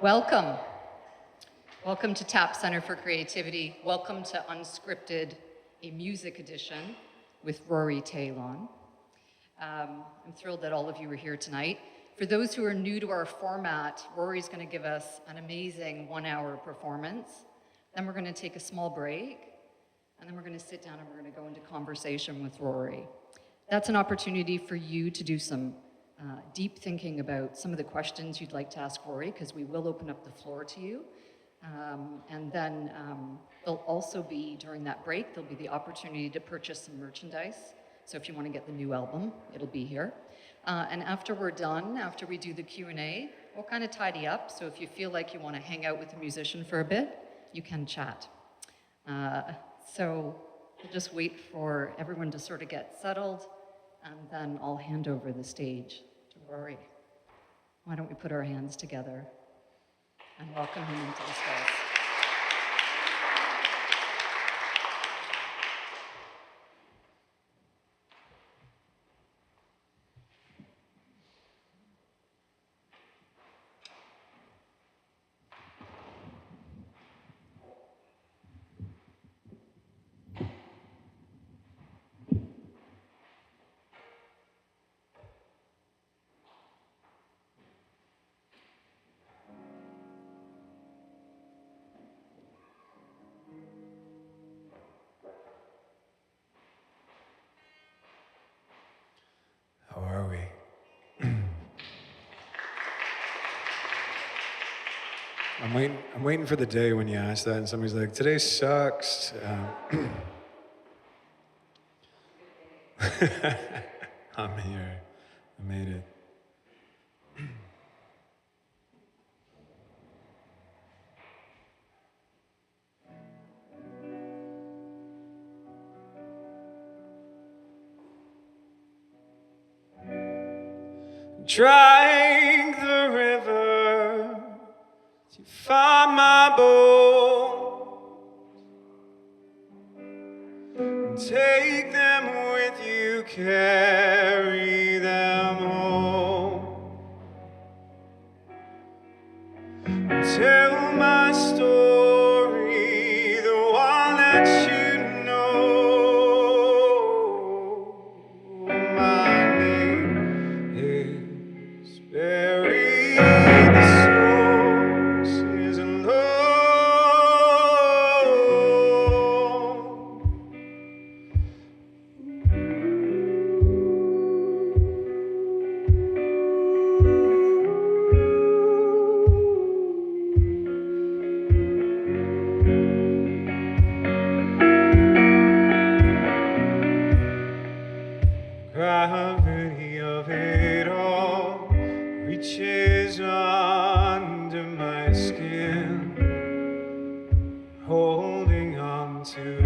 Welcome. Welcome to TAP Center for Creativity. Welcome to Unscripted, a music edition with Rory Taillon. I'm thrilled that all of you are here tonight. For those who are new to our format, Rory's going to give us an amazing 1-hour performance. Then we're going to take a small break, and then we're going to sit down and we're going to go into conversation with Rory. That's an opportunity for you to do some deep thinking about some of the questions you'd like to ask Rory, because we will open up the floor to you. And then there'll also be, during that break, there'll be the opportunity to purchase some merchandise. So if you want to get the new album, it'll be here. And after we're done, after we do the Q&A, we'll kind of tidy up. So if you feel like you want to hang out with the musician for a bit, you can chat. So we'll just wait for everyone to sort of get settled, and then I'll hand over the stage to Rory. Why don't we put our hands together and welcome him into the space. How are we? I'm waiting for the day when you ask that and somebody's like, today sucks. I'm here. I made it. Drink the river to find my bones. Take them with you, carry them home. Tell my story, the one that you know. My name is buried, the source is alone. Gravity of it all reaches under my skin, holding on to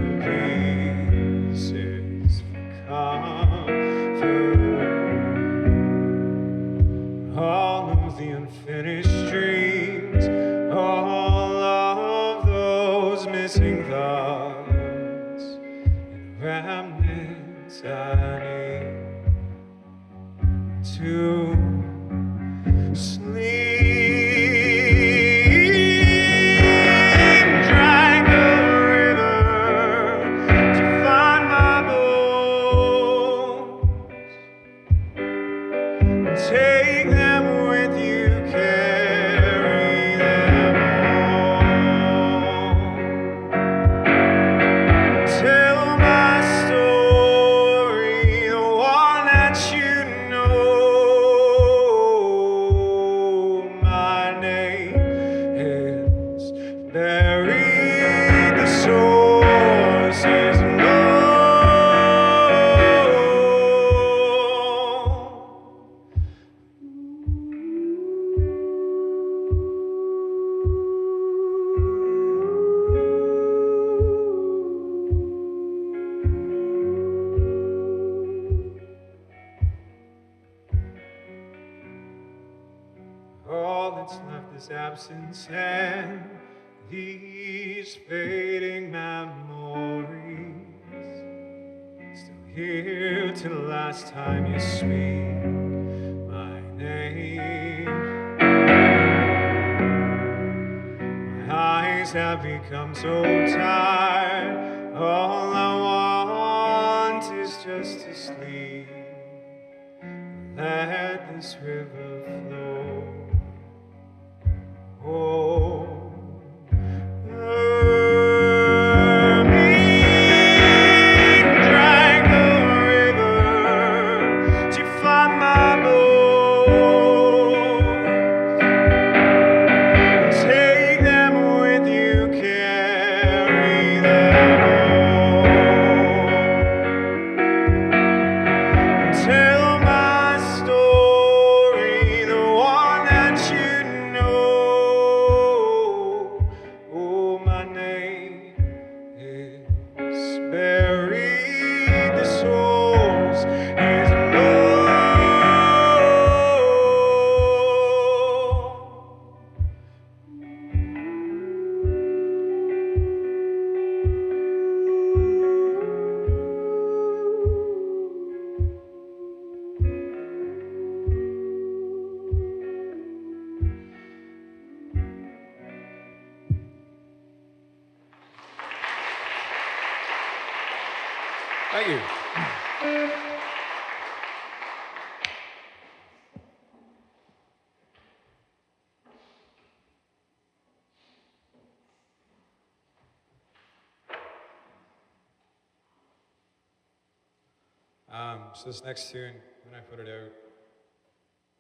pieces for comfort. All of the unfinished dreams, all of those missing thoughts, and remnants I need to sleep. Drag the river to find my bones. Take them with you, carry them home. Tell my story, the one that you know. My name is buried, the source is known. All that's left is absence and these fading memories. Still here till the last time you speak my name. I've become so tired. All I want is just to sleep. Let this river flow. Oh, me drag the river to find my bones. Take them with you, carry them home. Tell my story, the one that you know. Oh, my name is buried. The source is low. Thank you. So this next tune, when I put it out,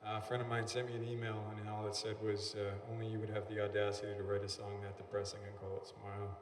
a friend of mine sent me an email, and all it said was, only you would have the audacity to write a song that depressing and call it Smile.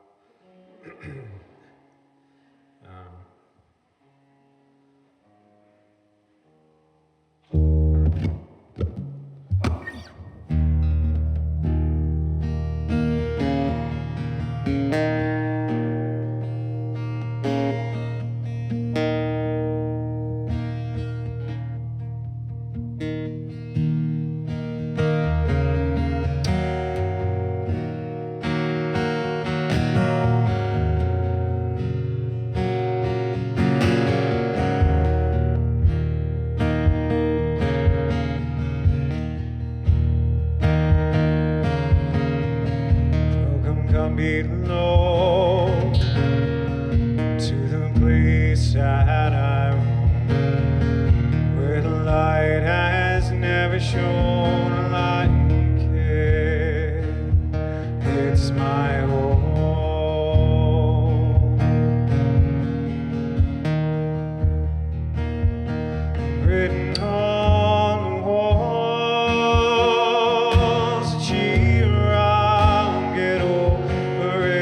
Come below to the place that I roam, where the light has never shone like it. It's my home. Written on the walls, cheer, I'll get over it.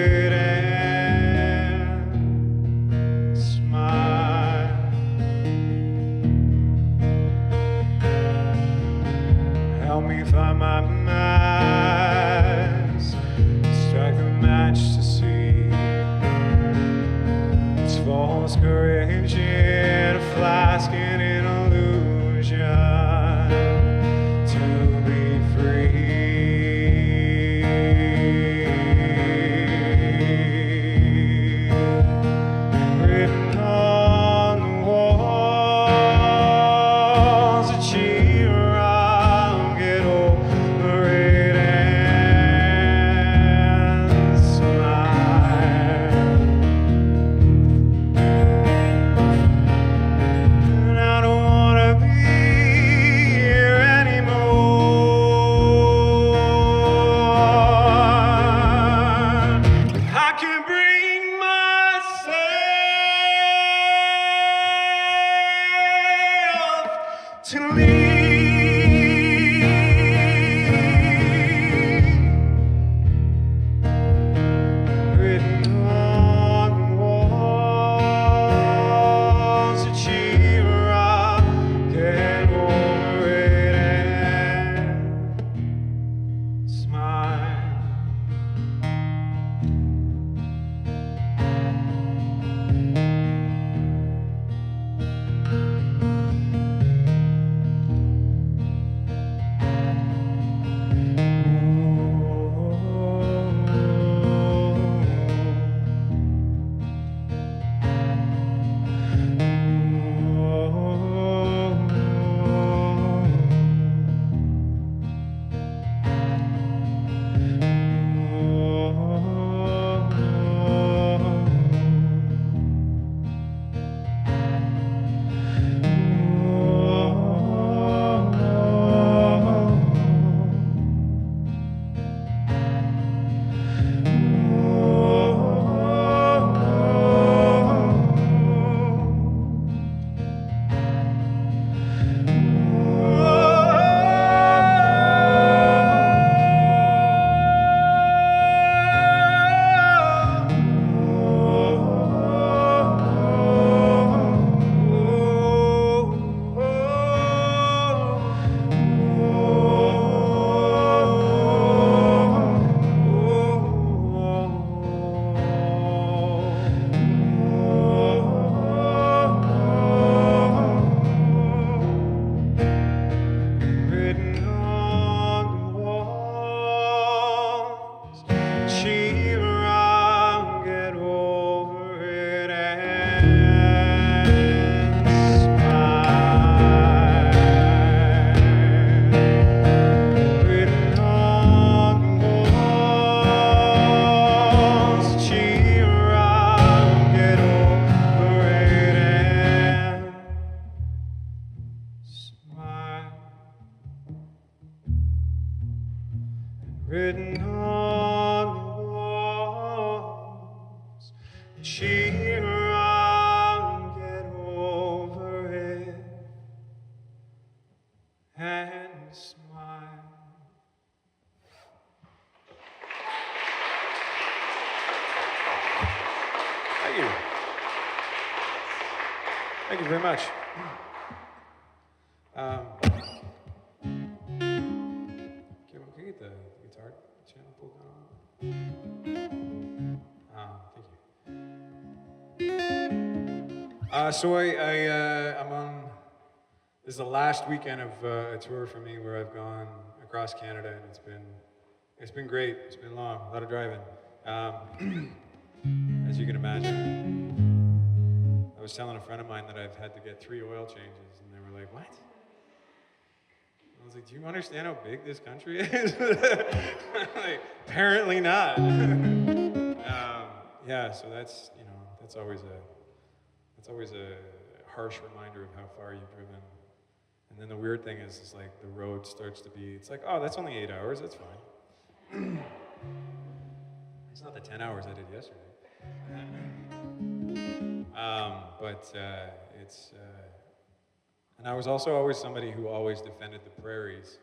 cheer on, get over it, and smile. Thank you. Thank you very much. Can we get the guitar channel pulled down? Thank you. So I'm on. This is the last weekend of a tour for me where I've gone across Canada, and it's been great. It's been long, a lot of driving. As you can imagine, I was telling a friend of mine that I've had to get 3 oil changes, and they were like, "What?" I was like, "Do you understand how big this country is?" Like, apparently not. Yeah, so that's always a harsh reminder of how far you've driven. And then the weird thing is like the road starts to be. It's like, oh, that's only 8 hours. That's fine. It's not the 10 hours I did yesterday. And I was also always somebody who always defended the prairies.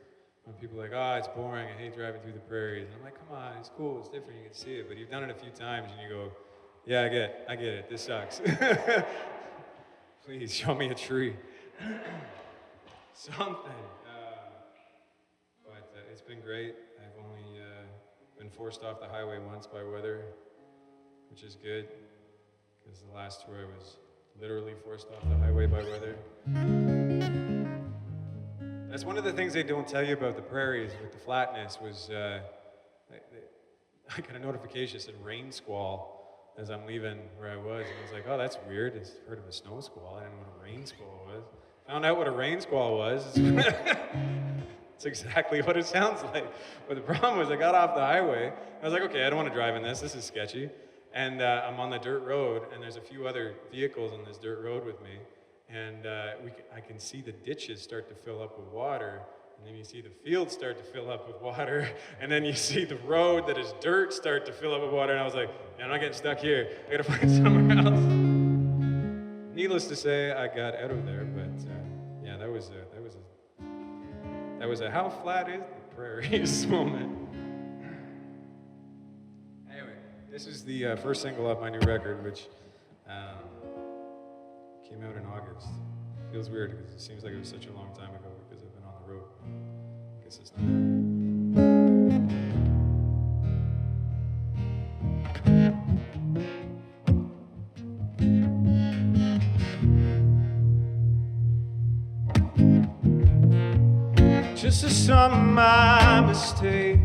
When people are like, oh, it's boring, I hate driving through the prairies. And I'm like, come on, it's cool, it's different, you can see it. But you've done it a few times and you go, yeah, I get it, this sucks. Please, show me a tree. Something. But it's been great. I've only been forced off the highway once by weather, which is good, because the last tour I was literally forced off the highway by weather. That's one of the things they don't tell you about the prairies with the flatness was, I got a notification that said rain squall as I'm leaving where I was, and I was like, oh, that's weird. I've heard of a snow squall. I didn't know what a rain squall was. Found out what a rain squall was. It's exactly what it sounds like. But the problem was I got off the highway. I was like, okay, I don't want to drive in this. This is sketchy. And I'm on the dirt road, and there's a few other vehicles on this dirt road with me. And I can see the ditches start to fill up with water. And then you see the fields start to fill up with water. And then you see the road that is dirt start to fill up with water. And I was like, yeah, I'm not getting stuck here. I gotta find somewhere else. Needless to say, I got out of there. But yeah, that was a how flat is the prairies moment. Anyway, this is the first single off my new record, which came out in August. Feels weird because it seems like it was such a long time ago because I've been on the road. I guess it's not. Just a sum of my mistakes,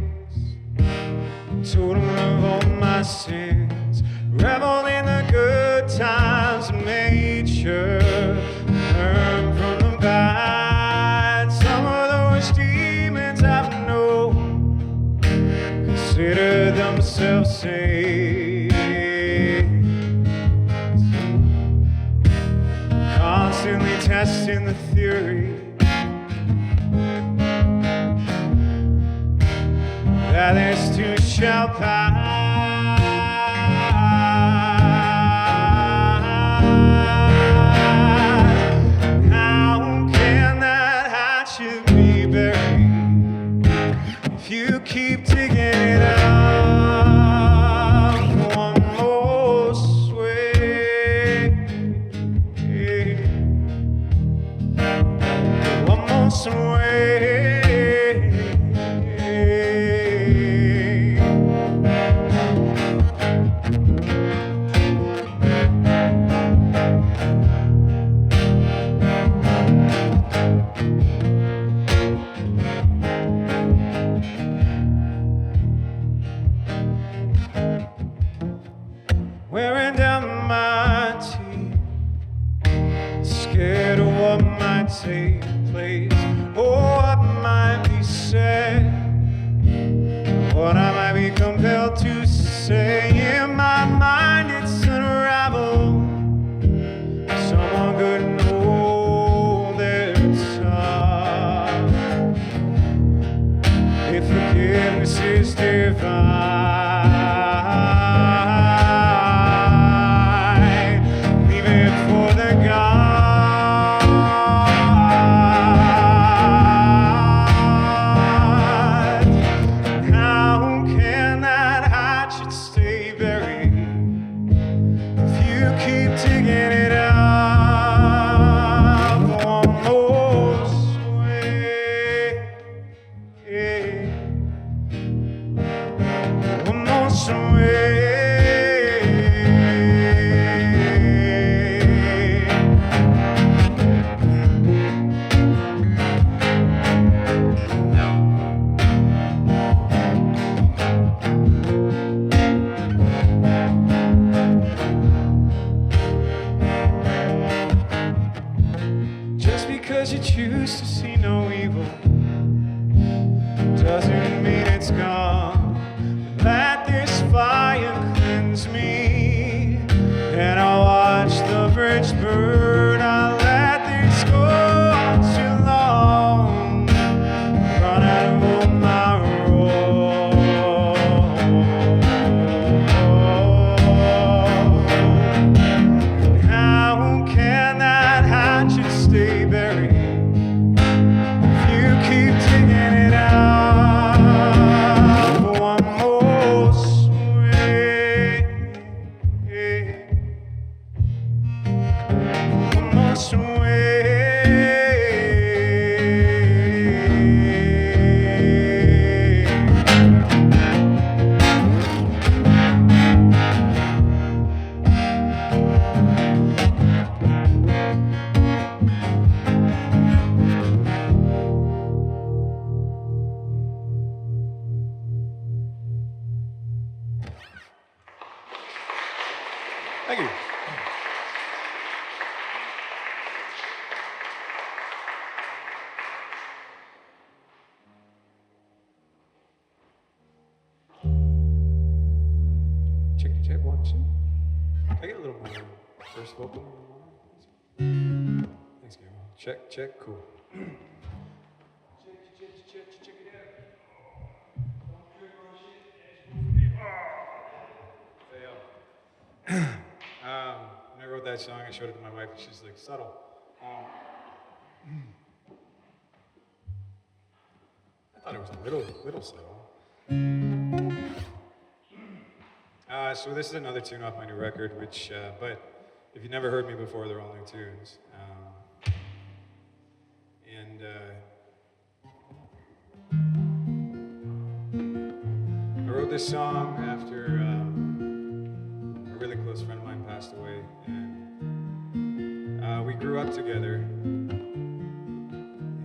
total of all my sins, revel in the good times and made sure learn from the bad. Some of those demons I've known consider themselves saints, constantly testing the theory that this too shall pass. How can that hatchet be buried if you keep digging it out one more swing, one more swing? Wearing down my teeth, scared of what might take place, or what might be said, what I might be compelled to say. In my mind it's unraveled, someone could know their time. If forgiveness is divine, Just because you choose to see no evil doesn't mean it's gone. Let this fire cleanse me, and I'll watch the bridge burn. I'll let this go on too long. Run out of my road. How can that hatchet stay buried if you keep digging it out for one more swing? One more swing. Thank you. Check, check, 1, 2. I get a little more first vocal. Thanks, Gabriel. Check, check, cool. Check it out. When I wrote that song, I showed it to my wife, and she's like, subtle. I thought it was a little subtle. So this is another tune off my new record, which, but if you've never heard me before, they're all new tunes. I wrote this song after a really close friend of mine passed away, and we grew up together,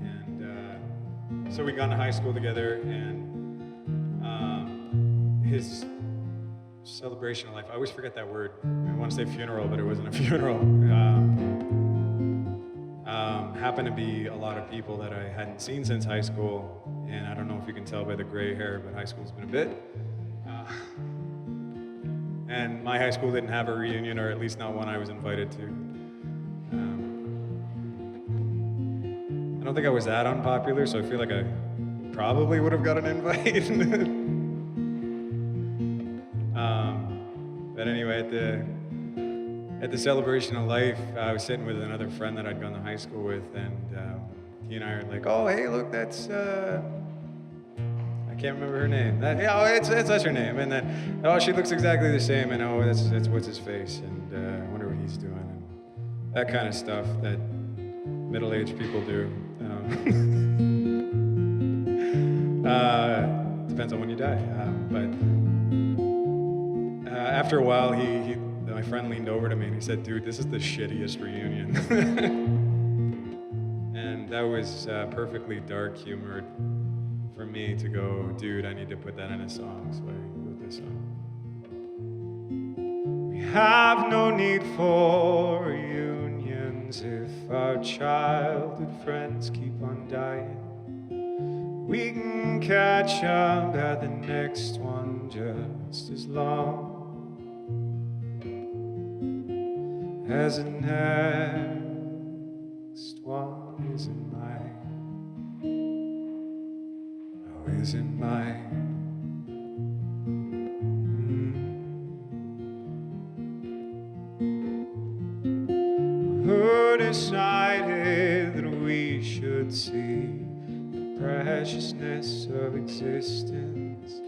and so we got into high school together, and his celebration of life, I always forget that word. I want to say funeral, but it wasn't a funeral. Happened to be a lot of people that I hadn't seen since high school, and I don't know if you can tell by the gray hair, but high school's been a bit. And my high school didn't have a reunion, or at least not one I was invited to. I don't think I was that unpopular, so I feel like I probably would have got an invite. But anyway, at the celebration of life, I was sitting with another friend that I'd gone to high school with, and he and I are like, "Oh, hey, look, that's I can't remember her name. That's her name." And then, "Oh, she looks exactly the same," and "Oh, that's what's his face," and I wonder what he's doing, and that kind of stuff that middle-aged people do. Depends on when you die, but. After a while, my friend leaned over to me and he said, "Dude, this is the shittiest reunion." And that was perfectly dark humored for me to go, "Dude, I need to put that in a song," so I wrote this song. We have no need for reunions if our childhood friends keep on dying. We can catch up at the next one just as long as the next one isn't mine. Oh, isn't mine. Who decided that we should see the preciousness of existence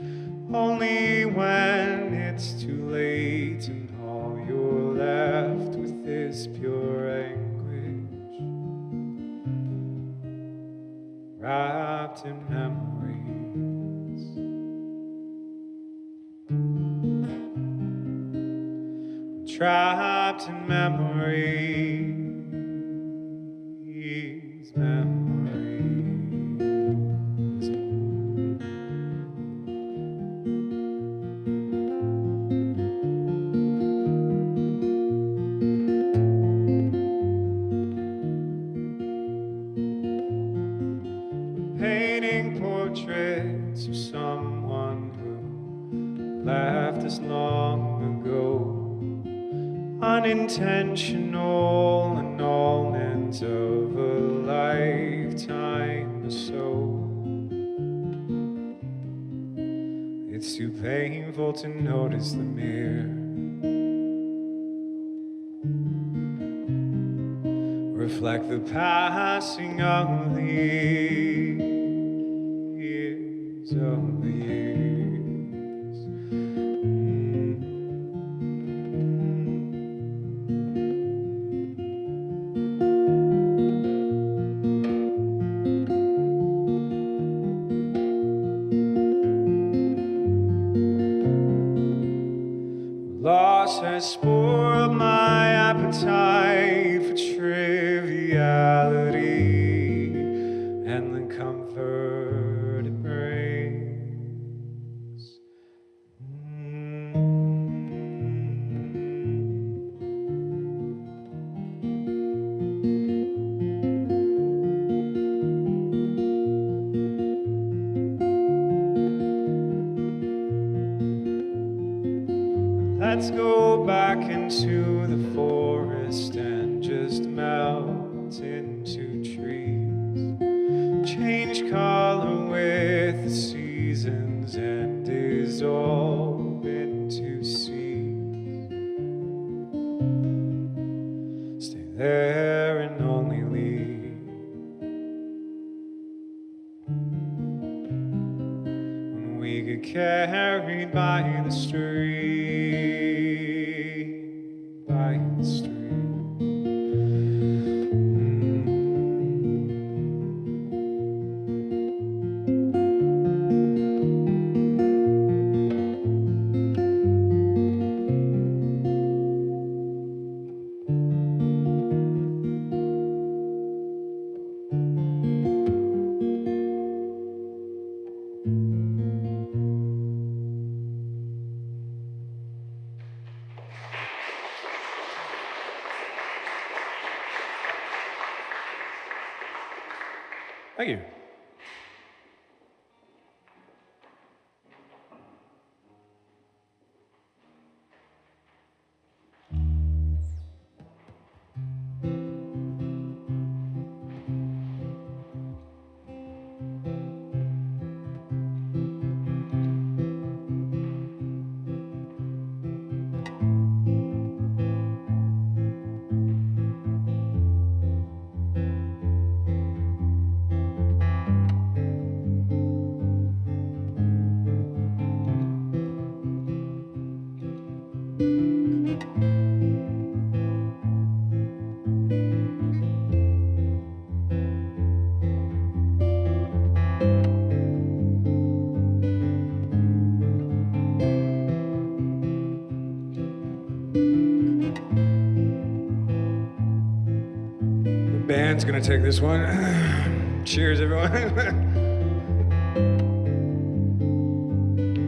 only when it's too late and all you're left with is pure anguish wrapped in memories? trapped in memories, memories. Painting portraits of someone who left us long ago. Unintentional annulment of a lifetime or so. It's too painful to notice the mirror. Reflect the passing of the years, of the years. Loss has spoiled my appetite for triviality and the comfort it brings. Let's go back into the forest and just melt into trees. Change color with the seasons and dissolve into seas. Stay there and only leave when we get carried by the stream, by the stream. Thank you. Band's gonna take this one. Cheers, everyone.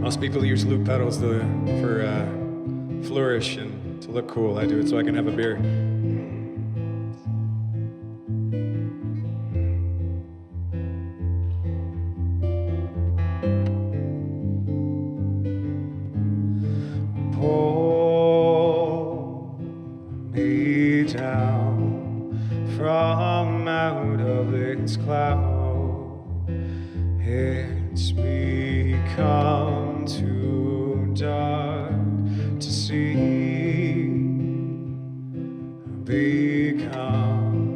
Most people use loop pedals for flourish and to look cool. I do it so I can have a beer. Pull me down from out of this cloud. It's become too dark to see, become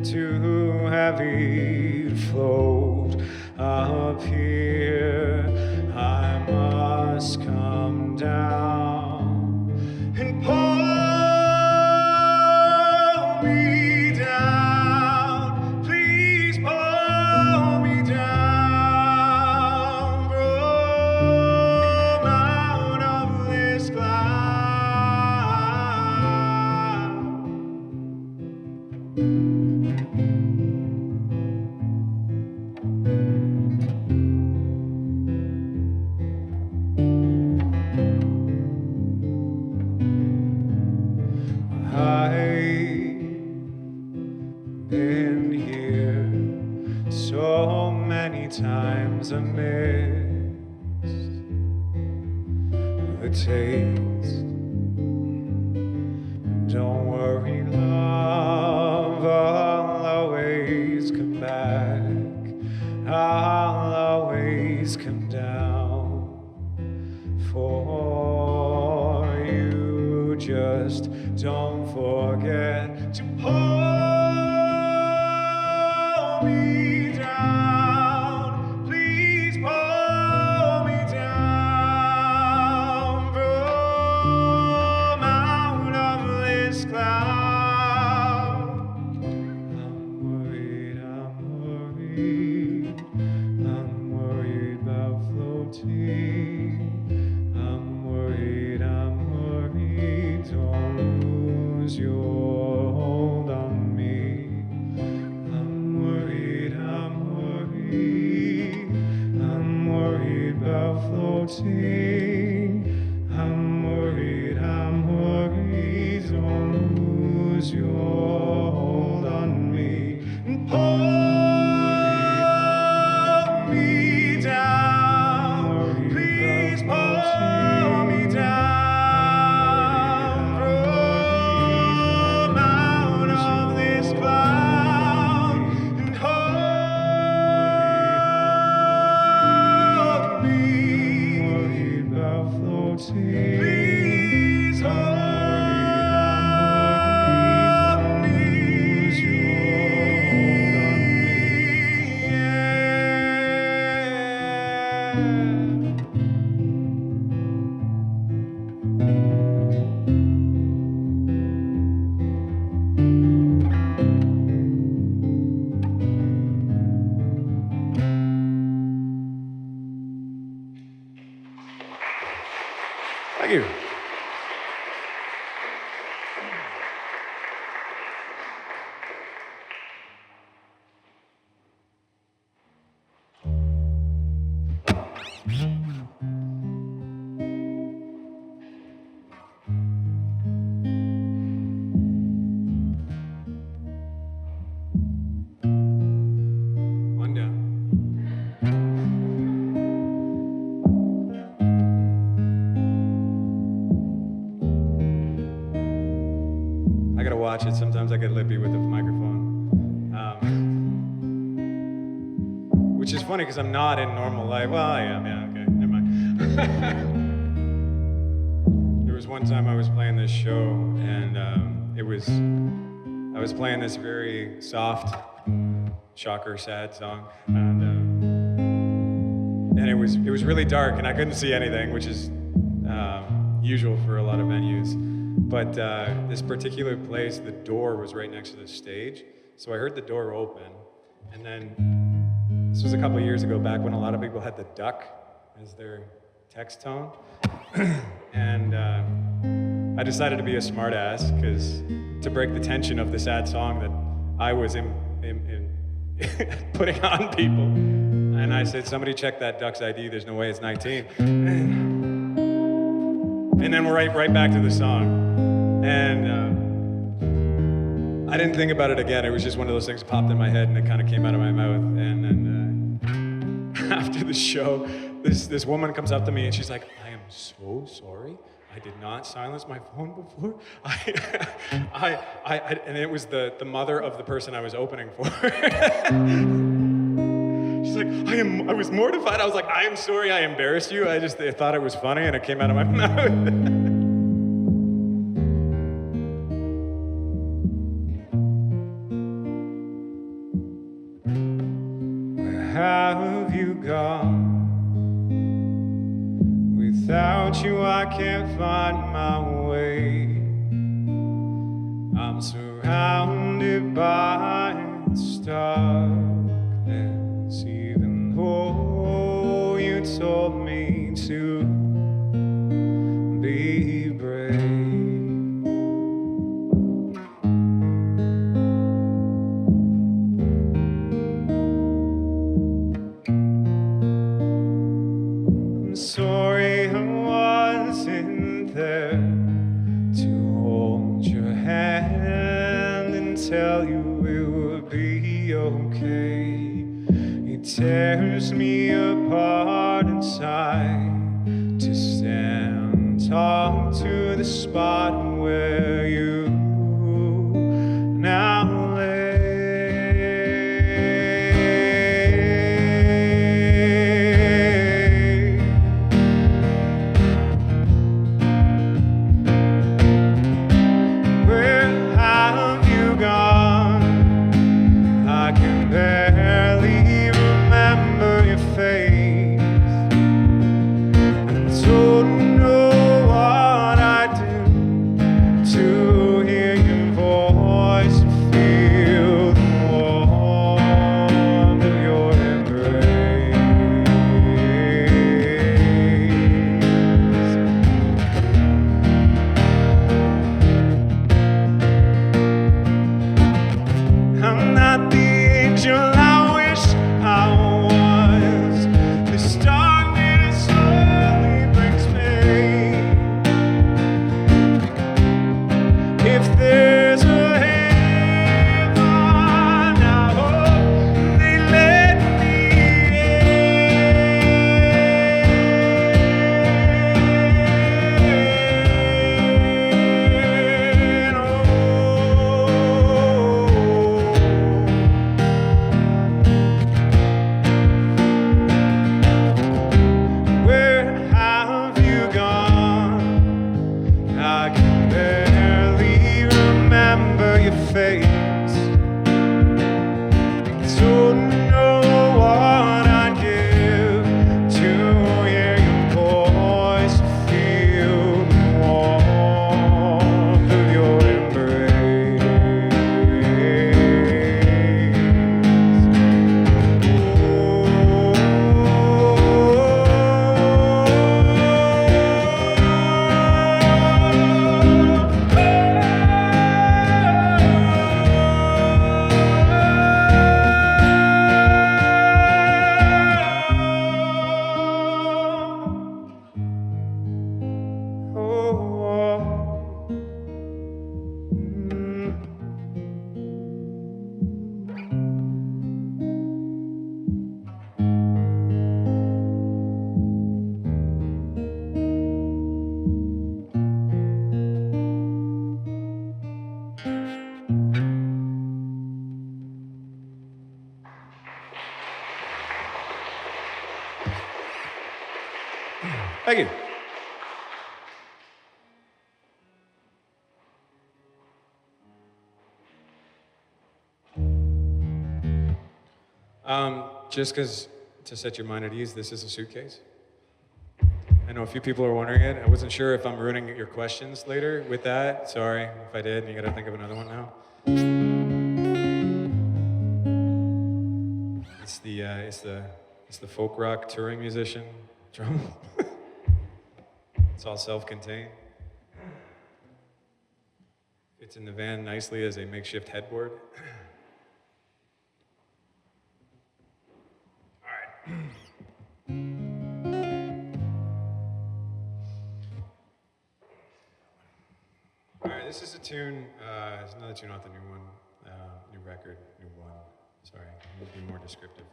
too heavy to float up here. I must come down and pull me down. Please pull me down from out of this cloud. the taste. Don't worry, love, I'll always come back. I'll always come down for you. Just don't forget to pull me down. Please pull me down from out of this cloud. I'm worried, I'm worried about floating. I'm worried, don't lose your hold on me. I'm worried, about floating. I'm worried, don't lose your hold on me. And pull me down, please pull me down from out of this cloud and hold me. About floating. Please hold me. Lose your hold on me. Thank you. One down. I gotta watch it. Sometimes I get lippy with the microphone. Which is funny because I'm not in normal life. Well, I am, yeah, okay, never mind. There was one time I was playing this show, and I was playing this very soft, shocker, sad song, and it was really dark, and I couldn't see anything, which is usual for a lot of venues. But this particular place, the door was right next to the stage, so I heard the door open, and then this was a couple of years ago, back when a lot of people had the duck as their text tone, and I decided to be a smartass because to break the tension of the sad song that I was putting on people, and I said, "Somebody check that duck's ID. There's no way it's 19." And then we're right back to the song. And I didn't think about it again. It was just one of those things that popped in my head and it kind of came out of my mouth. And then after the show, this woman comes up to me and she's like, "I am so sorry. I did not silence my phone before." And it was the mother of the person I was opening for. She's like, I was mortified. I was like, "I am sorry I embarrassed you. I thought it was funny and it came out of my mouth." Where have you gone? Without you, I can't find my way. I'm surrounded by darkness, even though you told me to be brave. I'm sorry I wasn't there to hold your hand and tell you it would be okay. It tears me apart inside to stand talk to the spot where you now lay. Where have you gone? I can barely remember your face. Don't know what I do to hear your voice and feel the warmth of your embrace. I'm not the angel I wish I was. This darkness slowly brings me. If there's a heaven, I hope they let me in. Where have you gone? I can barely remember your face. Don't know what I'd give to hear your voice, feel the warmth of your embrace. Thank you. Just because, to set your mind at ease, this is a suitcase. I know a few people are wondering it. I wasn't sure if I'm ruining your questions later with that. Sorry if I did, and you gotta think of another one now. It's the folk rock touring musician drum. It's all self-contained. Fits in the van nicely as a makeshift headboard. All right. All right, this is a tune. It's another tune off the new one, new record, new one. Sorry, I need to be more descriptive.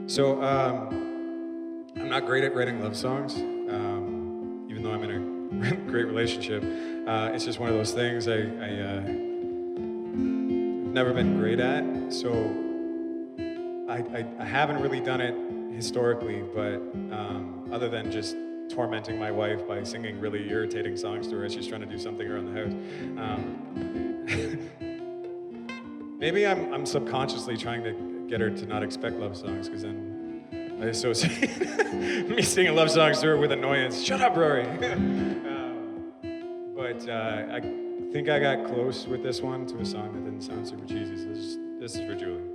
So, I'm not great at writing love songs, even though I'm in a great relationship. It's just one of those things I've never been great at. So, I haven't really done it historically, but other than just tormenting my wife by singing really irritating songs to her as she's trying to do something around the house. Maybe I'm subconsciously trying to get her to not expect love songs, because then I associate me singing love songs to her with annoyance. Shut up, Rory. But I think I got close with this one to a song that didn't sound super cheesy. So this is for Julie.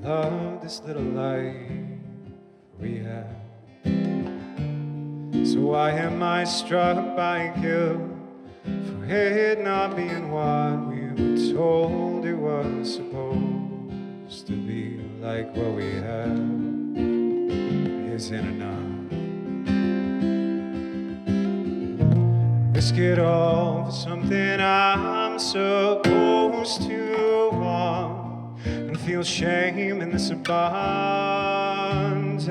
Love this little life we have. So why am I struck by guilt for it not being what we were told it was supposed to be, like what we have? risk it all for something I'm supposed to want, and feel shame in this abundance,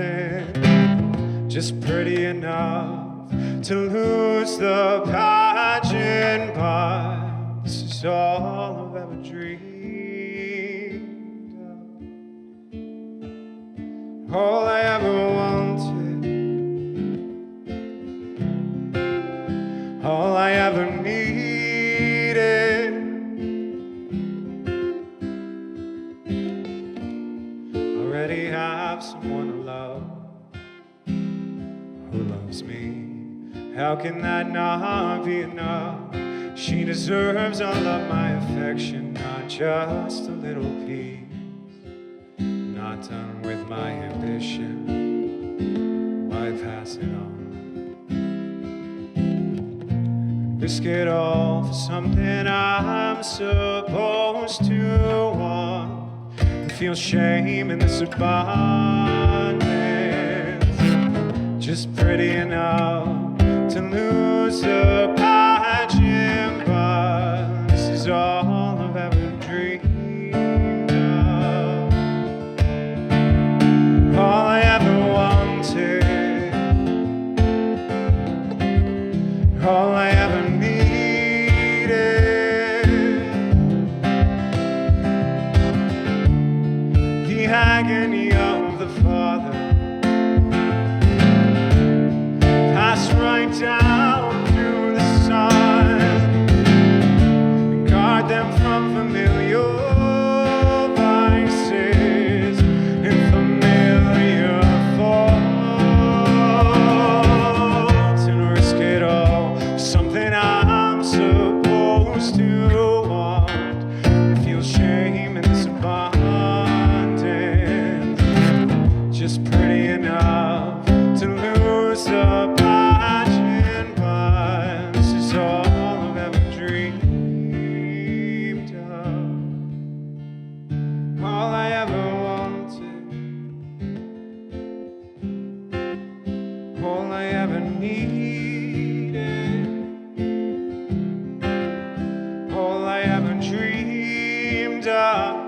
just pretty enough to lose the pageant, but this is all I've ever dreamed of, all I ever wanted, all I ever needed. Already have someone to love who loves me. How can that not be enough? She deserves all of my affection, not just a little piece. Not done with my ambition, why pass it on? Risk it all for something I'm supposed to want, and feel shame in this abundance, just pretty enough to lose the pageant, but this is all I've ever dreamed of, all I ever wanted, all I ever needed. The agony of the Father passed right down through the Son, and guard them from familiar vices and familiar faults, and risk it all, something I'm supposed to want, and feel shame in this abundance, just pretty enough to lose the pageant, but this is all I've ever dreamed of, all I ever wanted, all I ever needed, all I ever dreamed of.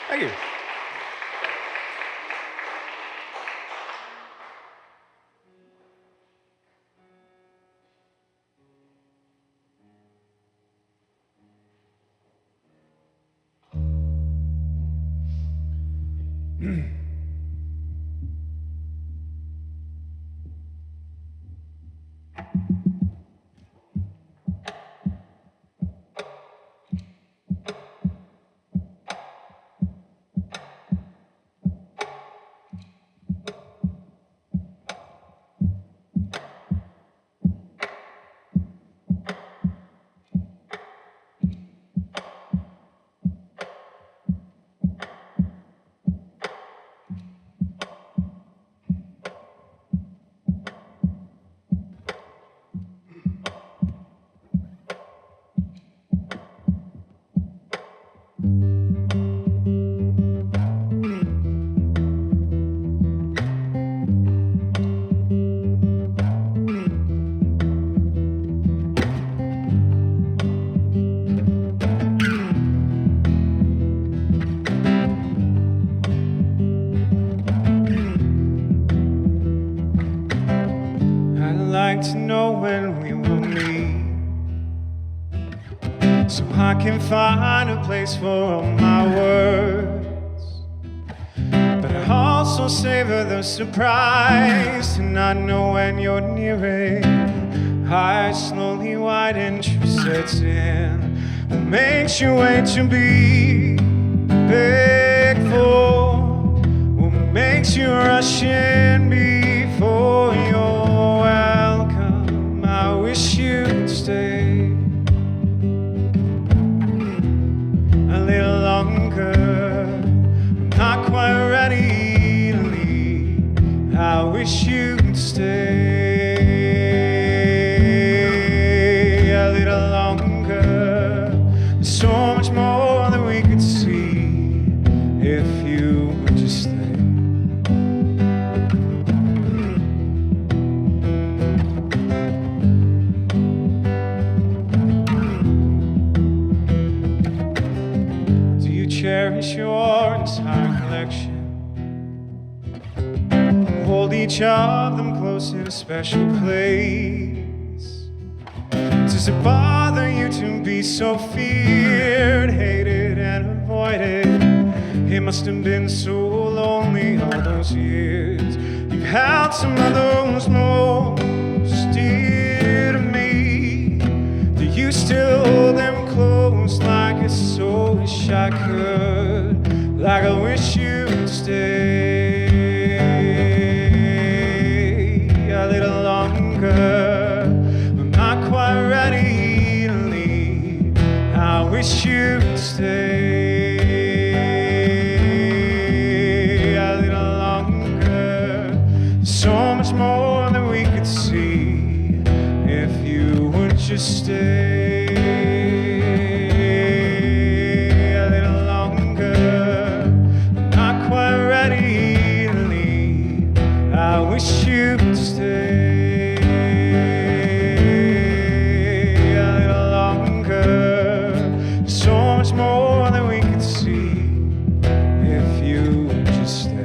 Thank you. To know when we will meet, so I can find a place for all my words, but I also savor the surprise to not know when you're nearing. Eyes slowly widen, truth sets in. What makes you wait to be beg for? What makes you rush in before you're welcome? I wish you'd stay a little longer. I'm not quite ready to leave. I wish you'd stay a little longer. So cherish your entire collection. Hold each of them close in a special place. Does it bother you to be so feared, hated, and avoided? It must have been so lonely all those years. You've had some of those most dear to me. Do you still hold them close like I so wish I could? Like I wish you'd stay a little longer. I'm not quite ready to leave. I wish you'd stay a little longer. So much more than we could see if you would just stay a little longer. I'm not quite ready to leave. I wish you'd stay a little longer. So much more than we could see if you would just stay.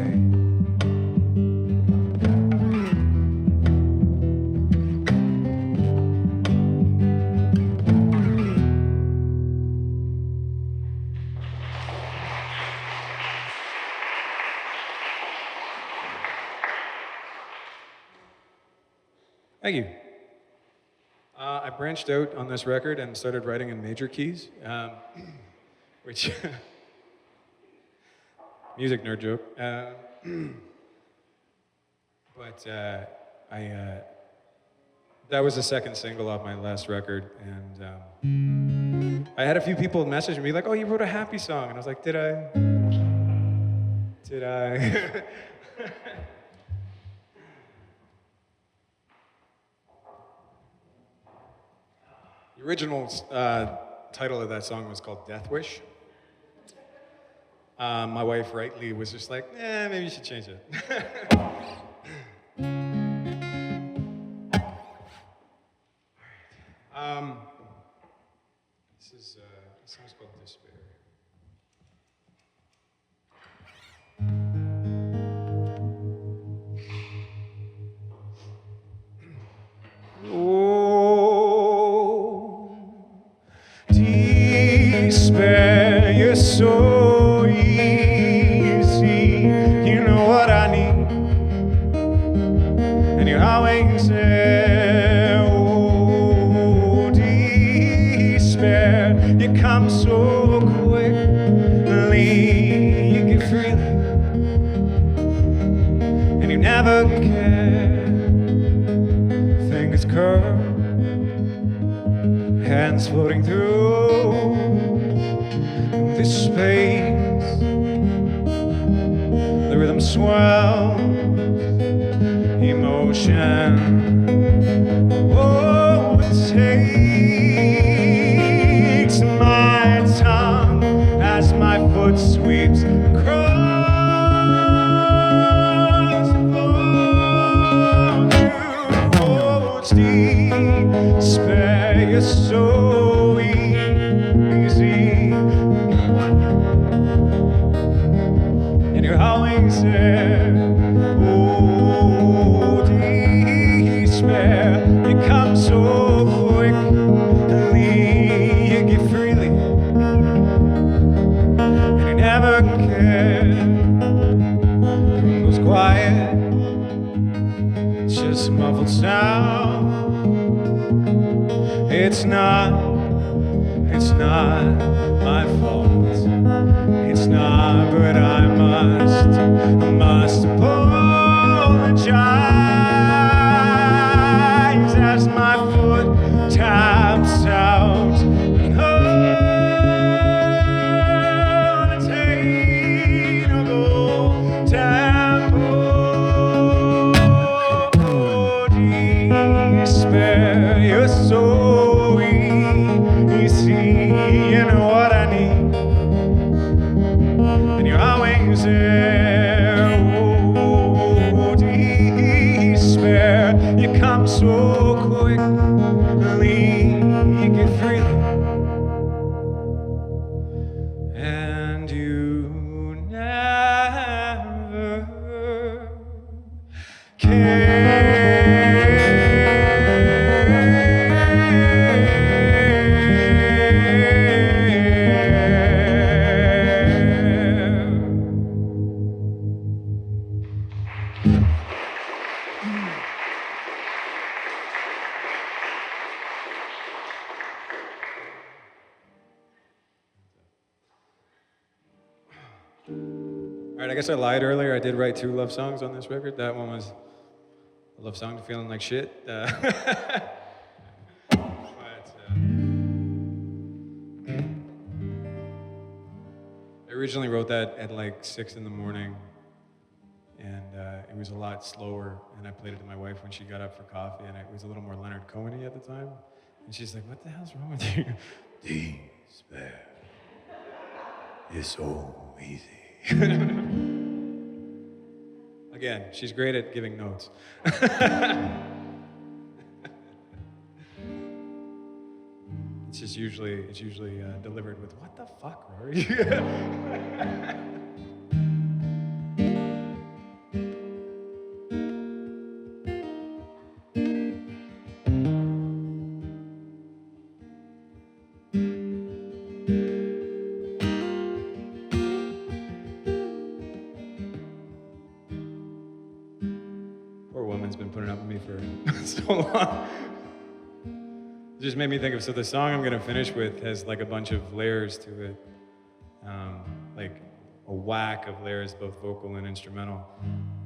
Thank you. I branched out on this record and started writing in major keys, which music nerd joke. But that was the second single off my last record, and I had a few people message me like, "Oh, you wrote a happy song," and I was like, "Did I? Did I?" The original title of that song was called Death Wish. My wife rightly was just like, maybe you should change it. This song's called Despair. Despair, you're so easy. You know what I need, and you're always there. Oh, despair, you come so quickly, you give freely, and you never care. Fingers curved, hands floating through this space. The rhythm swells, emotion. Oh, it takes my tongue as my foot sweeps across the floor. Oh, despair, you're so easy, and you're always there. Oh, despair, you come so quickly, you give freely, and you never care. The room goes quiet, it's just a muffled sound. It's not my fault. It's not, but I must apologize as my foot taps out unattainable tempo. Despair, you're so easy, you know what I need, and you're always there. Oh, despair, you come so quickly, you give freely, and you right, I guess I lied earlier. I did write 2 love songs on this record. That one was a love song to feeling like shit. I originally wrote that at like 6 in the morning, and it was a lot slower, and I played it to my wife when she got up for coffee, and it was a little more Leonard Cohen-y at the time, and she's like, what the hell's wrong with you? Despair is so easy. Again, she's great at giving notes. It's usually delivered with, what the fuck, Rory? Poor woman's been putting up with me for so long. It just made me think of, so the song I'm gonna finish with has like a bunch of layers to it. Like a whack of layers, both vocal and instrumental.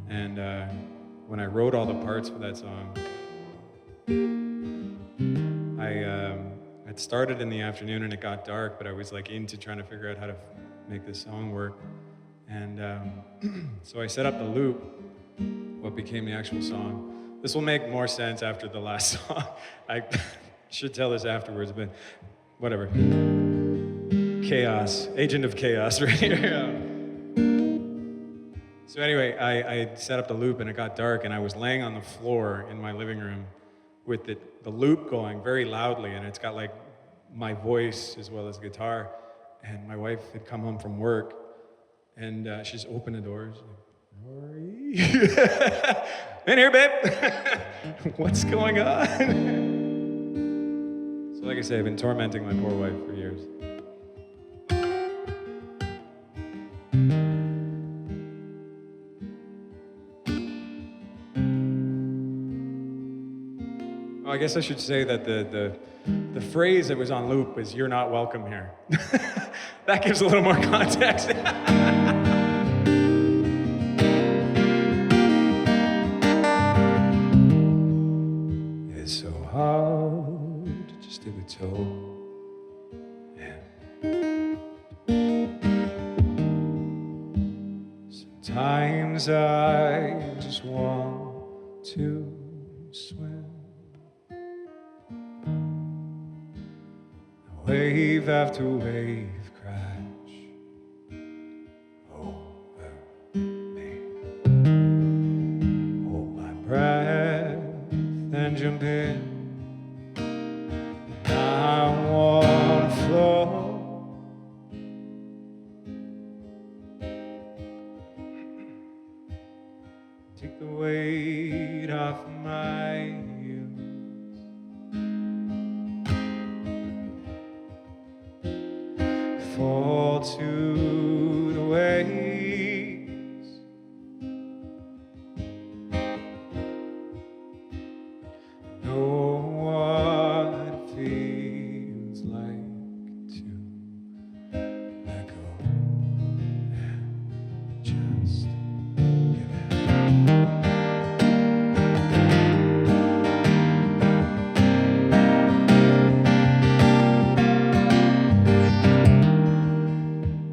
And when I wrote all the parts for that song, I'd started in the afternoon and it got dark, but I was like into trying to figure out how to make this song work. And so I set up the loop, what became the actual song. This will make more sense after the last song. I should tell this afterwards, but whatever. Chaos, agent of chaos right here. So anyway, I set up the loop and it got dark and I was laying on the floor in my living room with the loop going very loudly, and it's got like my voice as well as guitar. And my wife had come home from work and she's opened the doors. Rory? In here, babe. What's going on? So like I say, I've been tormenting my poor wife for years. Oh, I guess I should say that the phrase that was on loop was, "You're not welcome here." That gives a little more context. It's so hard to just dip a toe. Yeah. Sometimes I just want to swim. Wave after wave crash over me. Hold my breath and jump in. I wanna float. Take the weight off my heels. Fall to the waves. Know what it feels like to let go and just give in.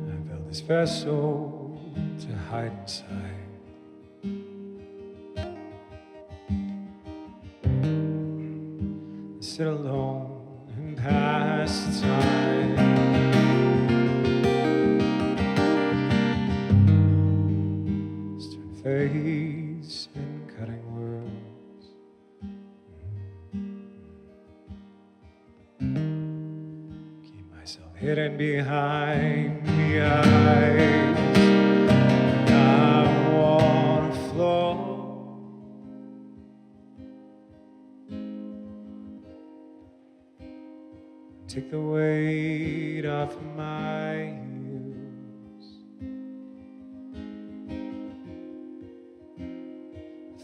I built this vessel to hide inside. Sit alone and pass the time. Stern face and cutting words. Keep myself hidden behind the eyes. I wanna float. Take the weight off of my heels.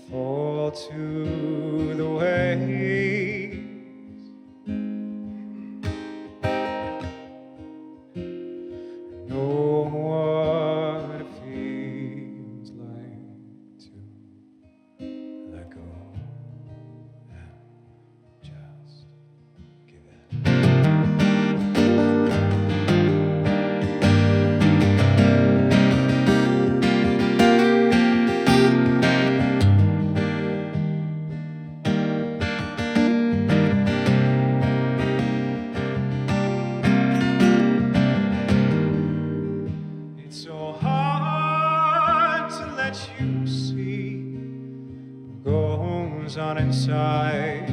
Fall to the waves. Know what it feels inside.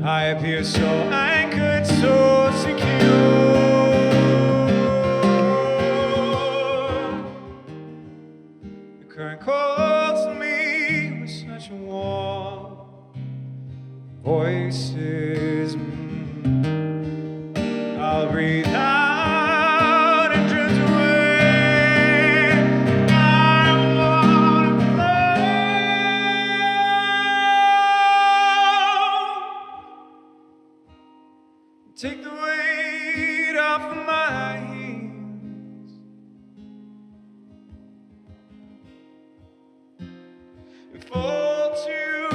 I appear so anchored, so secure. The current calls to me with such warm voices. I'll breathe out and drift away. I wanna float. Take the weight off of my heels and fall to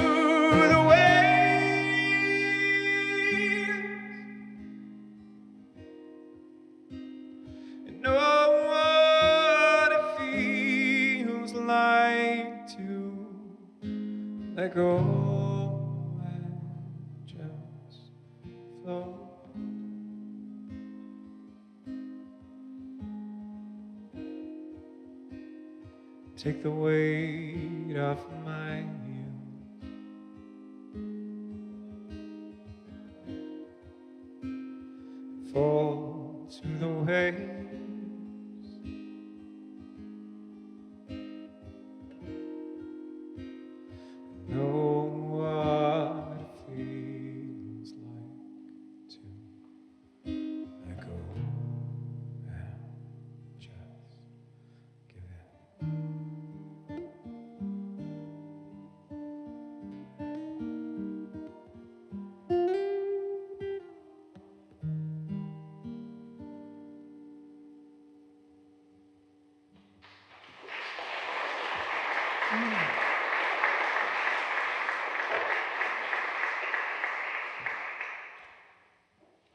the waves and know what it feels like to let go and just float. Take the weight off my heels. Fall to the waves. Know what it feels like to let go and just give in.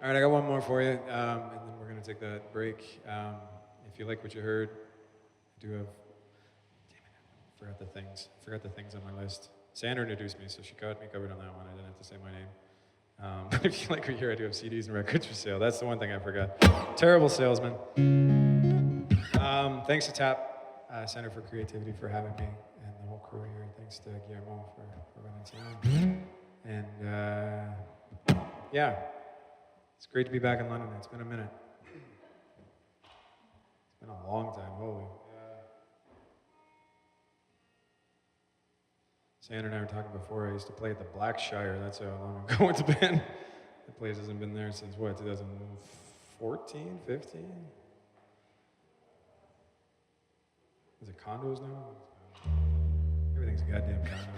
All right, I got one more for you, and then we're going to take that break. If you like what you heard, I do have, damn it, forgot the things on my list. Sandra introduced me, so she got me covered on that one. I didn't have to say my name. But if you like what you hear, I do have CDs and records for sale. That's the one thing I forgot. Terrible salesman. Thanks to TAP Center for Creativity for having me and the whole crew here. And thanks to Guillermo for running sound. And yeah, it's great to be back in London. It's been a minute. It's been a long time. Holy. Sandra and I were talking before. I used to play at the Blackshire. That's how long ago it's been. The place hasn't been there since what, 2014, 15? Is it condos now? Everything's a goddamn condo.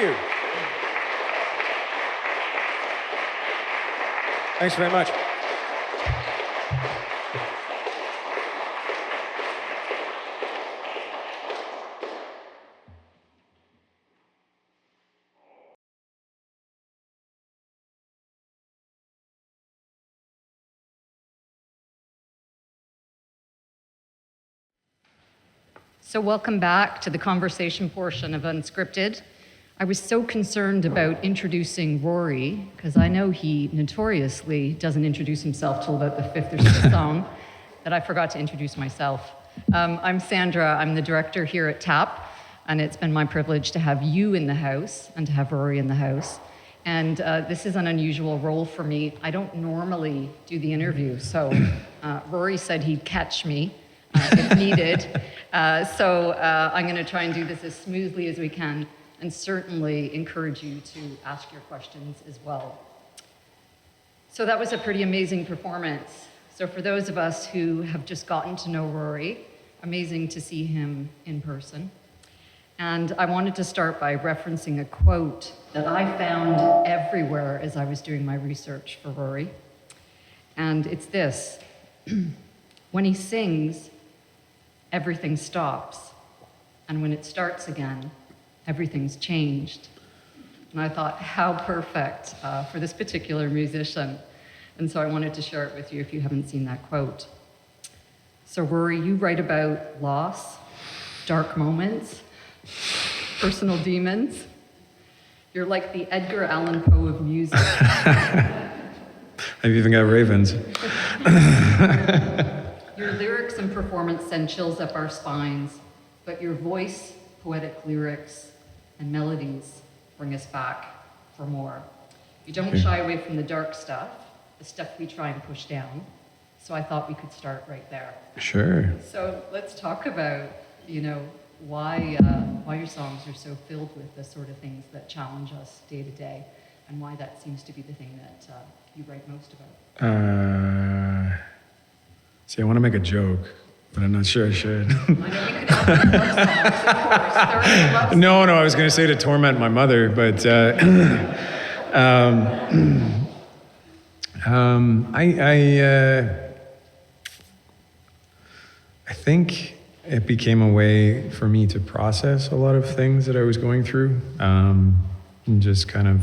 you. Thanks very much. So welcome back to the conversation portion of Unscripted. I was so concerned about introducing Rory, because I know he notoriously doesn't introduce himself till about the fifth or sixth song, that I forgot to introduce myself. I'm Sandra, I'm the director here at TAP, and it's been my privilege to have you in the house and to have Rory in the house. And this is an unusual role for me. I don't normally do the interview, so Rory said he'd catch me if needed. So I'm going to try and do this as smoothly as we can, and certainly encourage you to ask your questions as well. So that was a pretty amazing performance. So for those of us who have just gotten to know Rory, amazing to see him in person. And I wanted to start by referencing a quote that I found everywhere as I was doing my research for Rory. And it's this: when he sings, everything stops. And when it starts again, everything's changed. And I thought, how perfect for this particular musician. And so I wanted to share it with you if you haven't seen that quote. So Rory, you write about loss, dark moments, personal demons. You're like the Edgar Allan Poe of music. I've even got ravens. Your lyrics and performance send chills up our spines, but your voice, poetic lyrics, and melodies bring us back for more. You don't shy away from the dark stuff, the stuff we try and push down. So I thought we could start right there. Sure. So let's talk about, why your songs are so filled with the sort of things that challenge us day to day, and why that seems to be the thing that you write most about. See, I want to make a joke, but I'm not sure I should. I know we could have love songs, of course. There are love songs. No, I was going to say to torment my mother, but I think it became a way for me to process a lot of things that I was going through, and just kind of,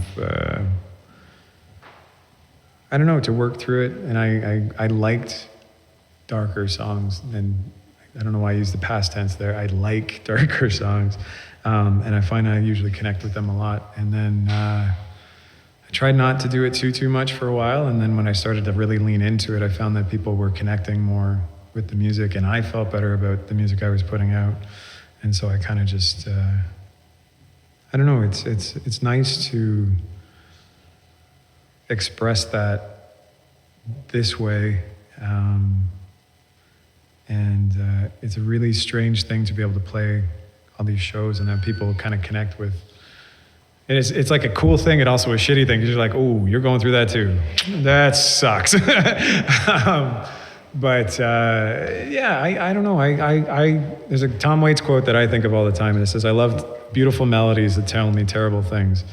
I don't know, to work through it. And I liked darker songs, and I don't know why I use the past tense there. I like darker songs, and I find I usually connect with them a lot. And then I tried not to do it too much for a while, and then when I started to really lean into it, I found that people were connecting more with the music, and I felt better about the music I was putting out. And so I kind of just, I don't know, it's nice to express that this way. And it's a really strange thing to be able to play all these shows and have people kind of connect with. And it's like a cool thing and also a shitty thing, because you're like, oh, you're going through that too. That sucks. But I don't know. There's a Tom Waits quote that I think of all the time, and it says, "I love beautiful melodies that tell me terrible things."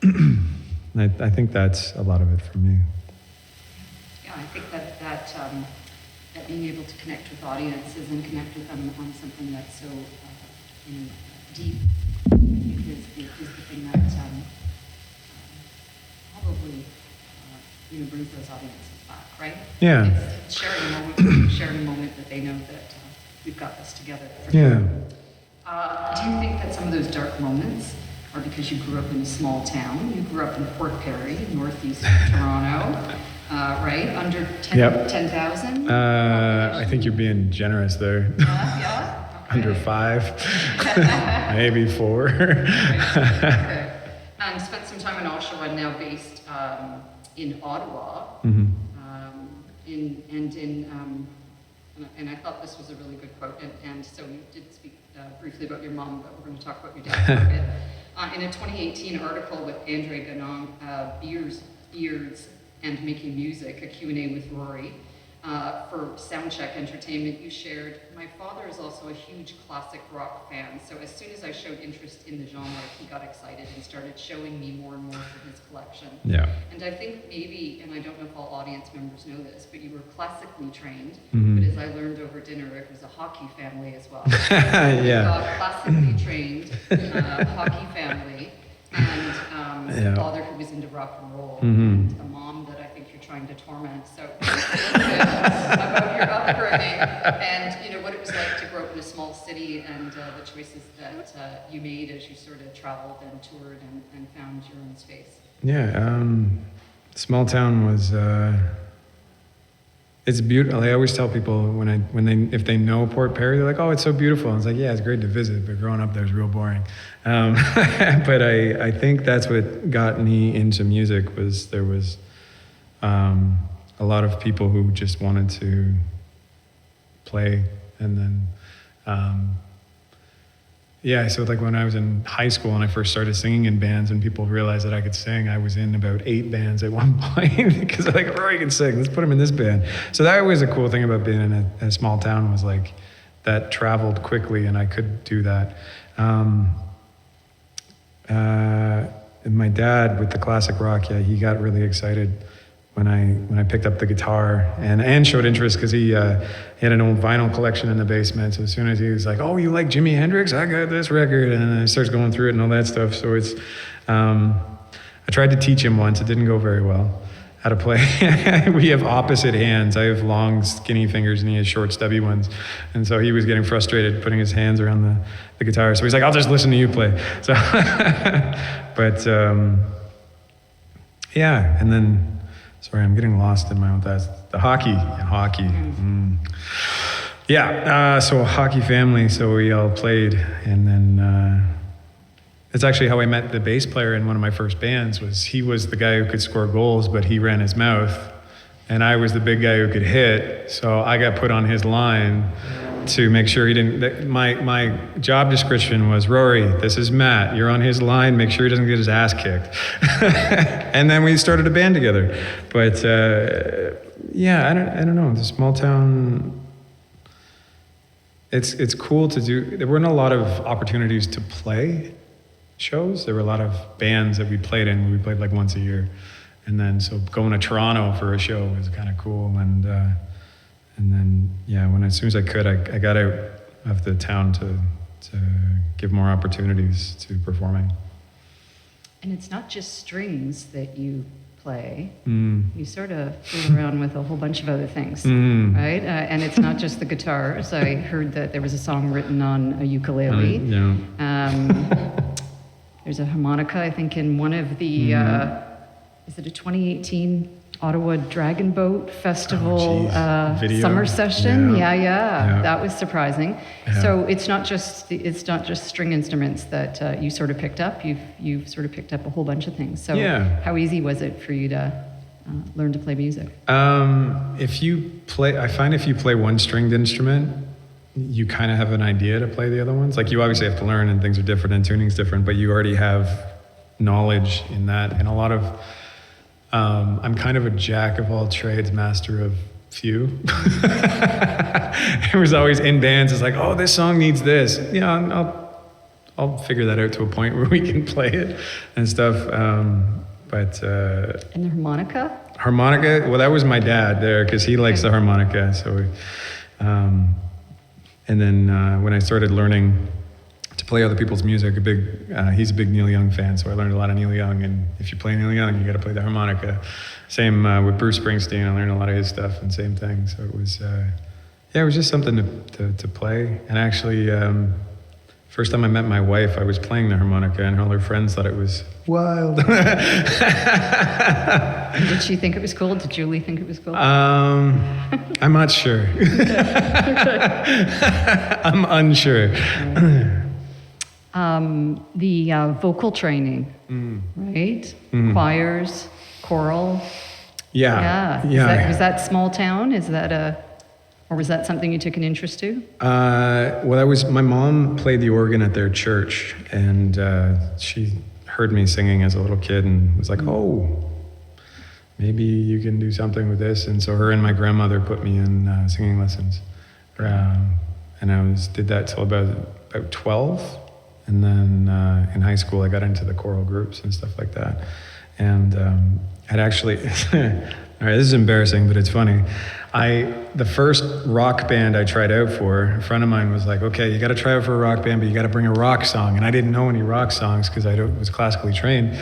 And I think that's a lot of it for me. Yeah, I think that being able to connect with audiences and connect with them on something that's so deep is the thing that probably brings those audiences back, right? Yeah. It's sharing a moment that they know that we've got this together. Yeah. Do you think that some of those dark moments are because you grew up in a small town? You grew up in Port Perry, northeast Toronto, right? Under 10,000? I think you're being generous there. Yeah. Okay. Under 5, maybe 4. Okay. And spent some time in Oshawa, and now based in Ottawa. Mm-hmm. And I thought this was a really good quote. And so you did speak briefly about your mom, but we're going to talk about your dad for a bit. In a 2018 article with Andre Ganon, Beards and Making Music, a Q&A with Rory, for soundcheck entertainment, you shared, my father is also a huge classic rock fan, so as soon as I showed interest in the genre, he got excited and started showing me more and more from his collection. Yeah. And I think maybe, and I don't know if all audience members know this, but you were classically trained, Mhm. but as I learned over dinner, it was a hockey family as well. Yeah. Got classically trained hockey family, and Yeah. a father who was into rock and roll, Mhm. and a mom that I think you're trying to torment. So tell us a little bit about your upbringing and what it was like to grow up in a small city and the choices that you made as you sort of traveled and toured and found your own space. Yeah, small town was. It's beautiful. I always tell people if they know Port Perry, they're like, "Oh, it's so beautiful." And it's like, "Yeah, it's great to visit, but growing up there is real boring." But I think that's what got me into music was there was a lot of people who just wanted to play, and then. Yeah, so like when I was in high school and I first started singing in bands and people realized that I could sing, I was in about 8 bands at one point because they're like, Rory can sing, let's put him in this band. So that was a cool thing about being in a small town was like that traveled quickly and I could do that. And my dad with the classic rock, yeah, he got really excited when I picked up the guitar and showed interest because he had an old vinyl collection in the basement. So as soon as he was like, "Oh, you like Jimi Hendrix? I got this record," and then I starts going through it and all that stuff. So it's I tried to teach him once. It didn't go very well how to play. We have opposite hands. I have long, skinny fingers, and he has short, stubby ones. And so he was getting frustrated putting his hands around the guitar. So he's like, "I'll just listen to you play." So, but yeah, and then. Sorry, I'm getting lost in my own thoughts. The hockey. Yeah, so hockey family, so we all played. And then it's actually how I met the bass player in one of my first bands. He was the guy who could score goals, but he ran his mouth. And I was the big guy who could hit, so I got put on his line to make sure he didn't. My job description was, Rory, this is Matt. You're on his line. Make sure he doesn't get his ass kicked. And then we started a band together. But yeah, I don't know. The small town. It's cool to do. There weren't a lot of opportunities to play shows. There were a lot of bands that we played in. We played like once a year, and then so going to Toronto for a show was kind of cool. And then, yeah, as soon as I could, I got out of the town to give more opportunities to performing. And it's not just strings that you play. Mm. You sort of fool around with a whole bunch of other things, right? And it's not just the guitars. I heard that there was a song written on a ukulele. Yeah. There's a harmonica, I think, in one of the, is it a 2018 Ottawa Dragon Boat Festival summer session? Yeah. That was surprising. Yeah. So it's not just string instruments that you sort of picked up. You've sort of picked up a whole bunch of things. So how easy was it for you to learn to play music? I find if you play one stringed instrument, you kind of have an idea to play the other ones. Like you obviously have to learn, and things are different, and tuning's different, but you already have knowledge in that, and a lot of. I'm kind of a jack of all trades, master of few. It was always in bands. It's like, oh, this song needs this. Yeah, I'll figure that out to a point where we can play it and stuff. And the harmonica? Harmonica. Well, that was my dad there because he likes the harmonica. So, and then when I started learning to play other people's music, he's a big Neil Young fan, so I learned a lot of Neil Young, and if you play Neil Young, you got to play the harmonica. Same with Bruce Springsteen, I learned a lot of his stuff, and same thing, so it was, it was just something to play, and actually, first time I met my wife, I was playing the harmonica, and all her friends thought it was wild. Did she think it was cool? Did Julie think it was cool? I'm not sure. I'm unsure. The vocal training, right? Choirs, choral. Yeah. Was that small town? Or was that something you took an interest to? My mom played the organ at their church, and she heard me singing as a little kid and was like, "Oh, maybe you can do something with this. And so her and my grandmother put me in singing lessons. And I did that till about 12. And then in high school, I got into the choral groups and stuff like that. And I'd actually, all right, this is embarrassing, but it's funny. The first rock band I tried out for, a friend of mine was like, okay, you got to try out for a rock band, but you got to bring a rock song. And I didn't know any rock songs because I was classically trained.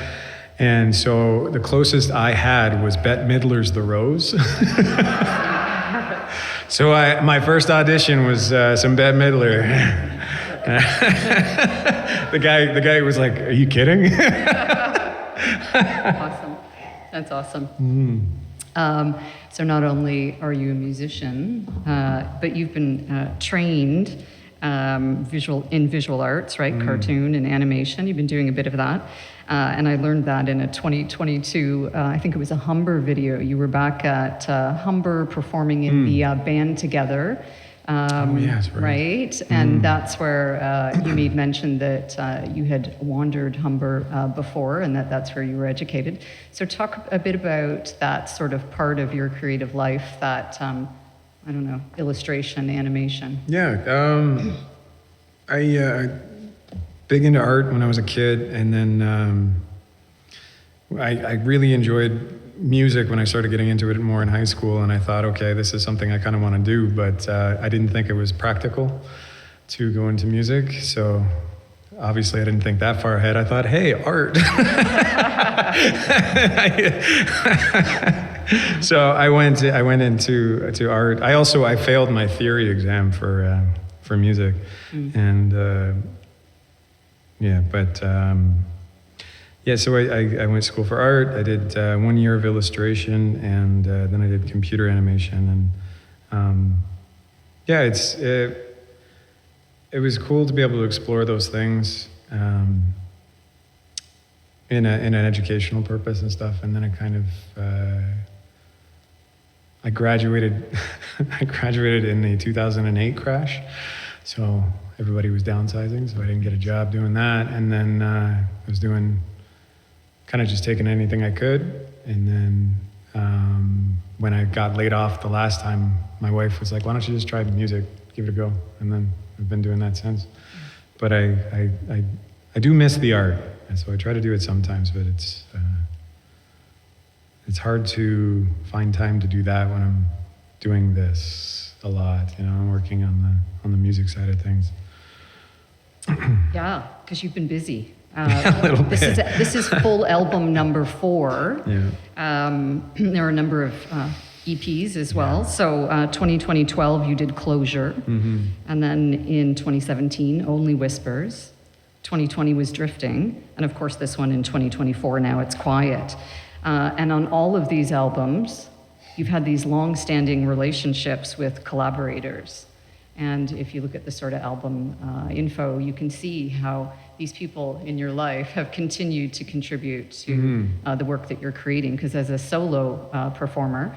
And so the closest I had was Bette Midler's The Rose. So my first audition was some Bette Midler. The guy was like, "Are you kidding?" Awesome. That's awesome. So not only are you a musician, but you've been trained in visual arts, right? Cartoon and animation. You've been doing a bit of that. And I learned that in a 2022, I think it was a Humber video. You were back at Humber performing in the band together. Yes, right. And that's where you made mention that you had wandered Humber before, and that's where you were educated. So talk a bit about that sort of part of your creative life, that, I don't know, illustration, animation. Yeah, I big into art when I was a kid, and then I really enjoyed music when I started getting into it more in high school, and I thought, okay, this is something I kind of want to do, but I didn't think it was practical to go into music, so obviously I didn't think that far ahead. I thought, hey, art. So I went into art. I failed my theory exam for music, and so I went to school for art. I did 1 year of illustration, and then I did computer animation. And it was cool to be able to explore those things in an educational purpose and stuff. And then I graduated. I graduated in the 2008 crash, so everybody was downsizing, so I didn't get a job doing that. And then I was doing kind of just taking anything I could. And then when I got laid off the last time, my wife was like, why don't you just try music, give it a go? And then I've been doing that since. But I do miss the art, and so I try to do it sometimes, but it's hard to find time to do that when I'm doing this a lot. I'm working on the music side of things. Yeah, because you've been busy. A little bit. This is full album number 4. Yeah. There are a number of EPs as well. So 2012, you did Closure. And then in 2017, Only Whispers. 2020 was Drifting. And of course, this one in 2024, Now It's Quiet. And on all of these albums, you've had these long-standing relationships with collaborators. And if you look at the sort of album info, you can see how these people in your life have continued to contribute to the work that you're creating. Because as a solo performer,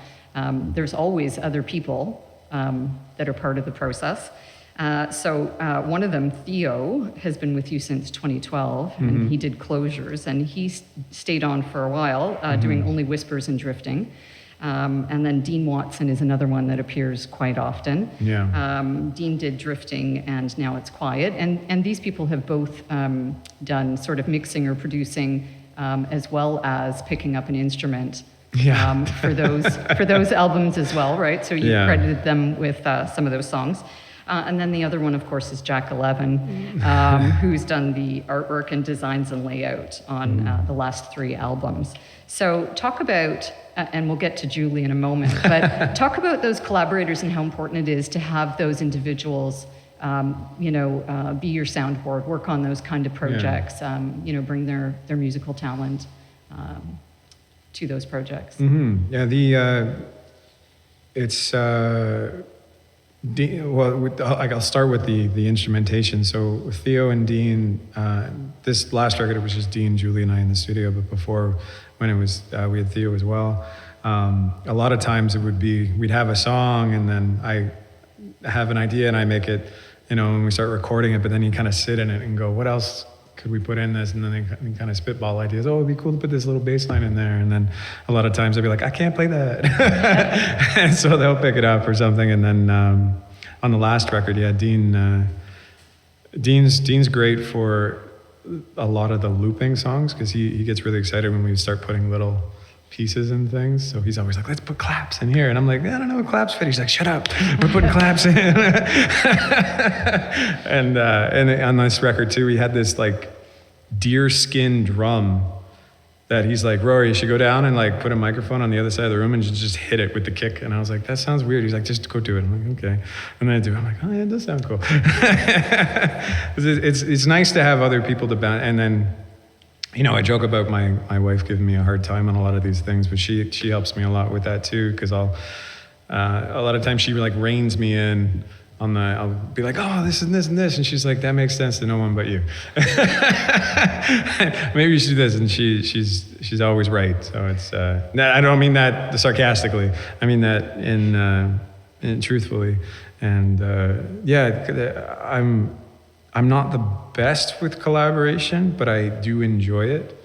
there's always other people that are part of the process. So one of them, Theo, has been with you since 2012, and he did Closures, and he stayed on for a while, doing Only Whispers and Drifting. And then Dean Watson is another one that appears quite often. Yeah. Dean did Drifting, and Now It's Quiet. And these people have both done sort of mixing or producing, as well as picking up an instrument for those albums as well, right? So you credited them with some of those songs. And then the other one, of course, is Jack 11, who's done the artwork and designs and layout on the last 3 albums. So talk about, and we'll get to Julie in a moment, but talk about those collaborators and how important it is to have those individuals, be your soundboard, work on those kind of projects, bring their musical talent to those projects. Yeah, it's... I'll start with the instrumentation. So with Theo and Dean, this last record, it was just Dean, Julie, and I in the studio. But before, when it was, we had Theo as well. A lot of times it would be, we'd have a song, and then I have an idea, and I make it, and we start recording it. But then you kind of sit in it and go, what else could we put in this? And then they kind of spitball ideas. Oh, it'd be cool to put this little bass line in there. And then a lot of times I'd be like, I can't play that. And so they'll pick it up or something. And then on the last record, yeah, Dean's great for a lot of the looping songs because he gets really excited when we start putting little pieces and things. So he's always like, let's put claps in here. And I'm like, I don't know what claps fit. He's like, shut up. We're putting claps in. And on this record too, we had this like deer skin drum that he's like, Rory, you should go down and like put a microphone on the other side of the room and just hit it with the kick. And I was like, that sounds weird. He's like, just go do it. I'm like, okay. And then I do it. I'm like, oh yeah, it does sound cool. It's nice to have other people to bounce. And then, you know, I joke about my wife giving me a hard time on a lot of these things, but she helps me a lot with that too, because a lot of times she like reins me in on I'll be like, oh, this and this and this, and she's like, that makes sense to no one but you. Maybe you should do this, and she's always right. So it's I don't mean that sarcastically. I mean that in truthfully, and yeah, I'm not the best with collaboration, but I do enjoy it.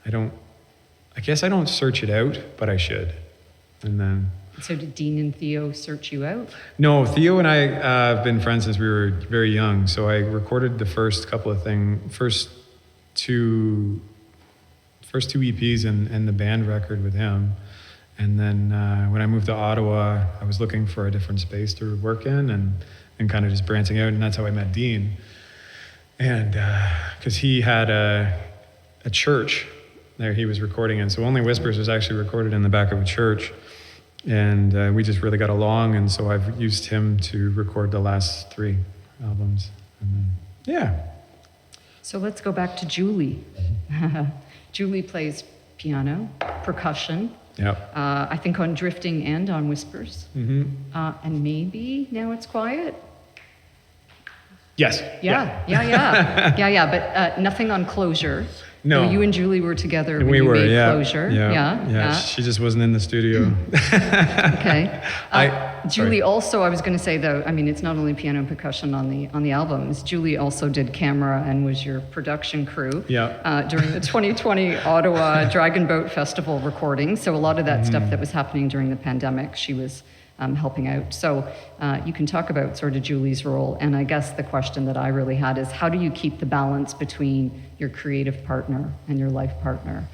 I guess I don't search it out, but I should. And then. So did Dean and Theo search you out? No, Theo and I have been friends since we were very young. So I recorded the first two EPs and the band record with him. And then when I moved to Ottawa, I was looking for a different space to work in and kind of just branching out. And that's how I met Dean. And because he had a church there he was recording in. So Only Whispers was actually recorded in the back of a church. And we just really got along. And so I've used him to record the last 3 albums. And then, yeah. So let's go back to Julie. Julie plays piano, percussion. Yep. I think on Drifting and on Whispers. Mm-hmm. And maybe Now It's Quiet. Yes. Yeah. But nothing on Closure. No. So you and Julie were together when we you were, made yeah. Closure. Yeah. She just wasn't in the studio. Okay. Julie also, I was going to say though, I mean, it's not only piano and percussion on the albums. Julie also did camera and was your production crew. Yeah. During the 2020 Ottawa Dragon Boat Festival recording. So a lot of that stuff that was happening during the pandemic, she was helping out. So you can talk about sort of Julie's role. And I guess the question that I really had is, how do you keep the balance between your creative partner and your life partner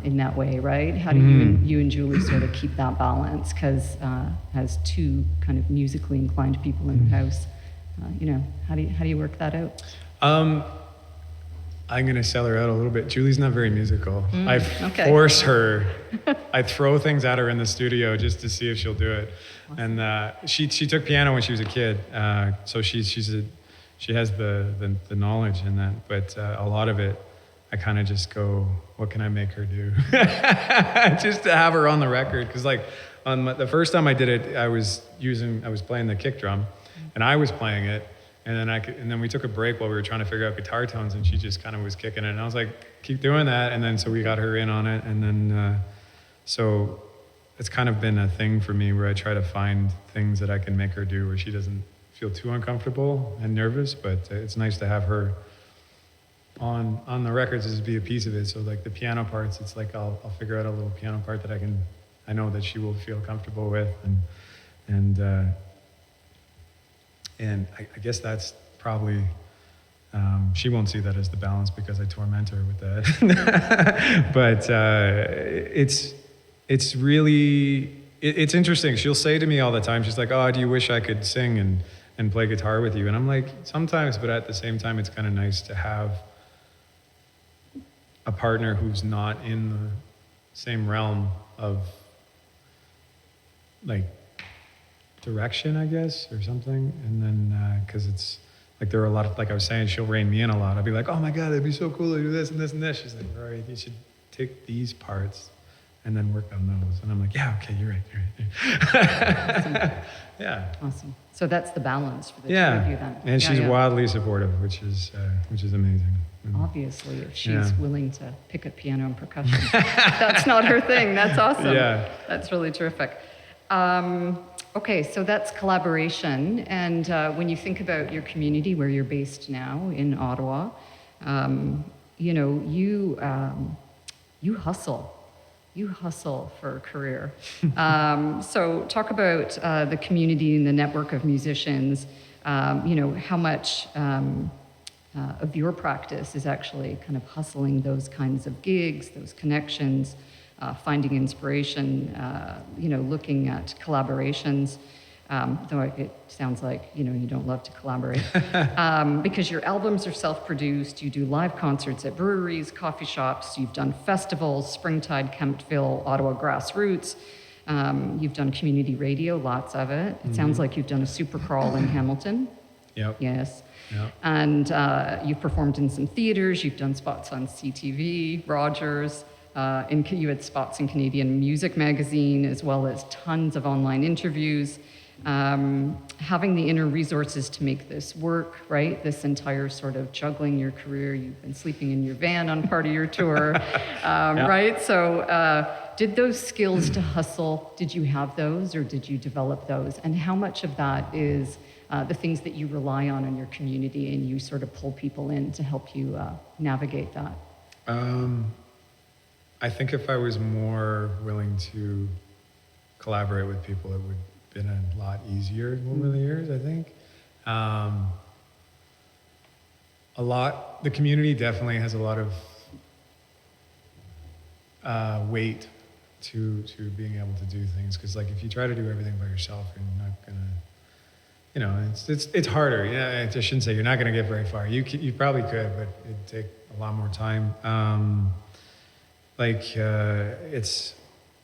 in that way, right? How do you and Julie sort of keep that balance? Because as 2 kind of musically inclined people in the house, how do you work that out? I'm going to sell her out a little bit. Julie's not very musical. I force her. I throw things at her in the studio just to see if she'll do it. And she took piano when she was a kid, so she has the knowledge in that. But a lot of it, I kind of just go, what can I make her do? Just to have her on the record. Because like on the first time I did it, I was playing the kick drum, and I was playing it. And then we took a break while we were trying to figure out guitar tones, and she just kind of was kicking it. And I was like, keep doing that. And then so we got her in on it. And then so it's kind of been a thing for me where I try to find things that I can make her do where she doesn't feel too uncomfortable and nervous. But it's nice to have her on the records as be a piece of it. So like the piano parts, it's like I'll figure out a little piano part that I know that she will feel comfortable with. And I guess that's probably, she won't see that as the balance because I torment her with that. But it's really, it's interesting. She'll say to me all the time, she's like, oh, do you wish I could sing and play guitar with you? And I'm like, sometimes, but at the same time, it's kind of nice to have a partner who's not in the same realm of like, direction, I guess, or something. And then, because it's like there are a lot of, like I was saying, she'll rein me in a lot. I'll be like, oh my God, it'd be so cool to do this and this and this. She's like, Rory, you should take these parts and then work on those. And I'm like, yeah, okay, you're right. Awesome. Yeah. Awesome. So that's the balance for the 2 of you then. And she's wildly supportive, which is amazing. Obviously, if she's willing to pick up piano and percussion. That's not her thing. That's awesome. Yeah. That's really terrific. Okay, so that's collaboration. And when you think about your community where you're based now in Ottawa, You know, you hustle. You hustle for a career. So talk about the community and the network of musicians. You know, how much of your practice is actually kind of hustling those kinds of gigs, those connections, finding inspiration, you know, looking at collaborations. Though it sounds like, you know, you don't love to collaborate. Because your albums are self-produced, you do live concerts at breweries, coffee shops, you've done festivals, Springtide, Kemptville, Ottawa Grassroots. You've done community radio, lots of it. It sounds like you've done a super crawl in Hamilton. Yep. Yes. Yep. And you've performed in some theaters, you've done spots on CTV, Rogers, you had spots in Canadian Music Magazine, as well as tons of online interviews. Having the inner resources to make this work, right? This entire sort of juggling your career. You've been sleeping in your van on part of your tour, right? So did those skills to hustle, did you have those or did you develop those? And how much of that is the things that you rely on in your community and you sort of pull people in to help you navigate that? I think if I was more willing to collaborate with people, it would been a lot easier over the years, I think. The community definitely has a lot of weight to being able to do things. Because like if you try to do everything by yourself, you're not gonna, you know, it's harder. Yeah, I shouldn't say you're not gonna get very far. You probably could, but it'd take a lot more time. It's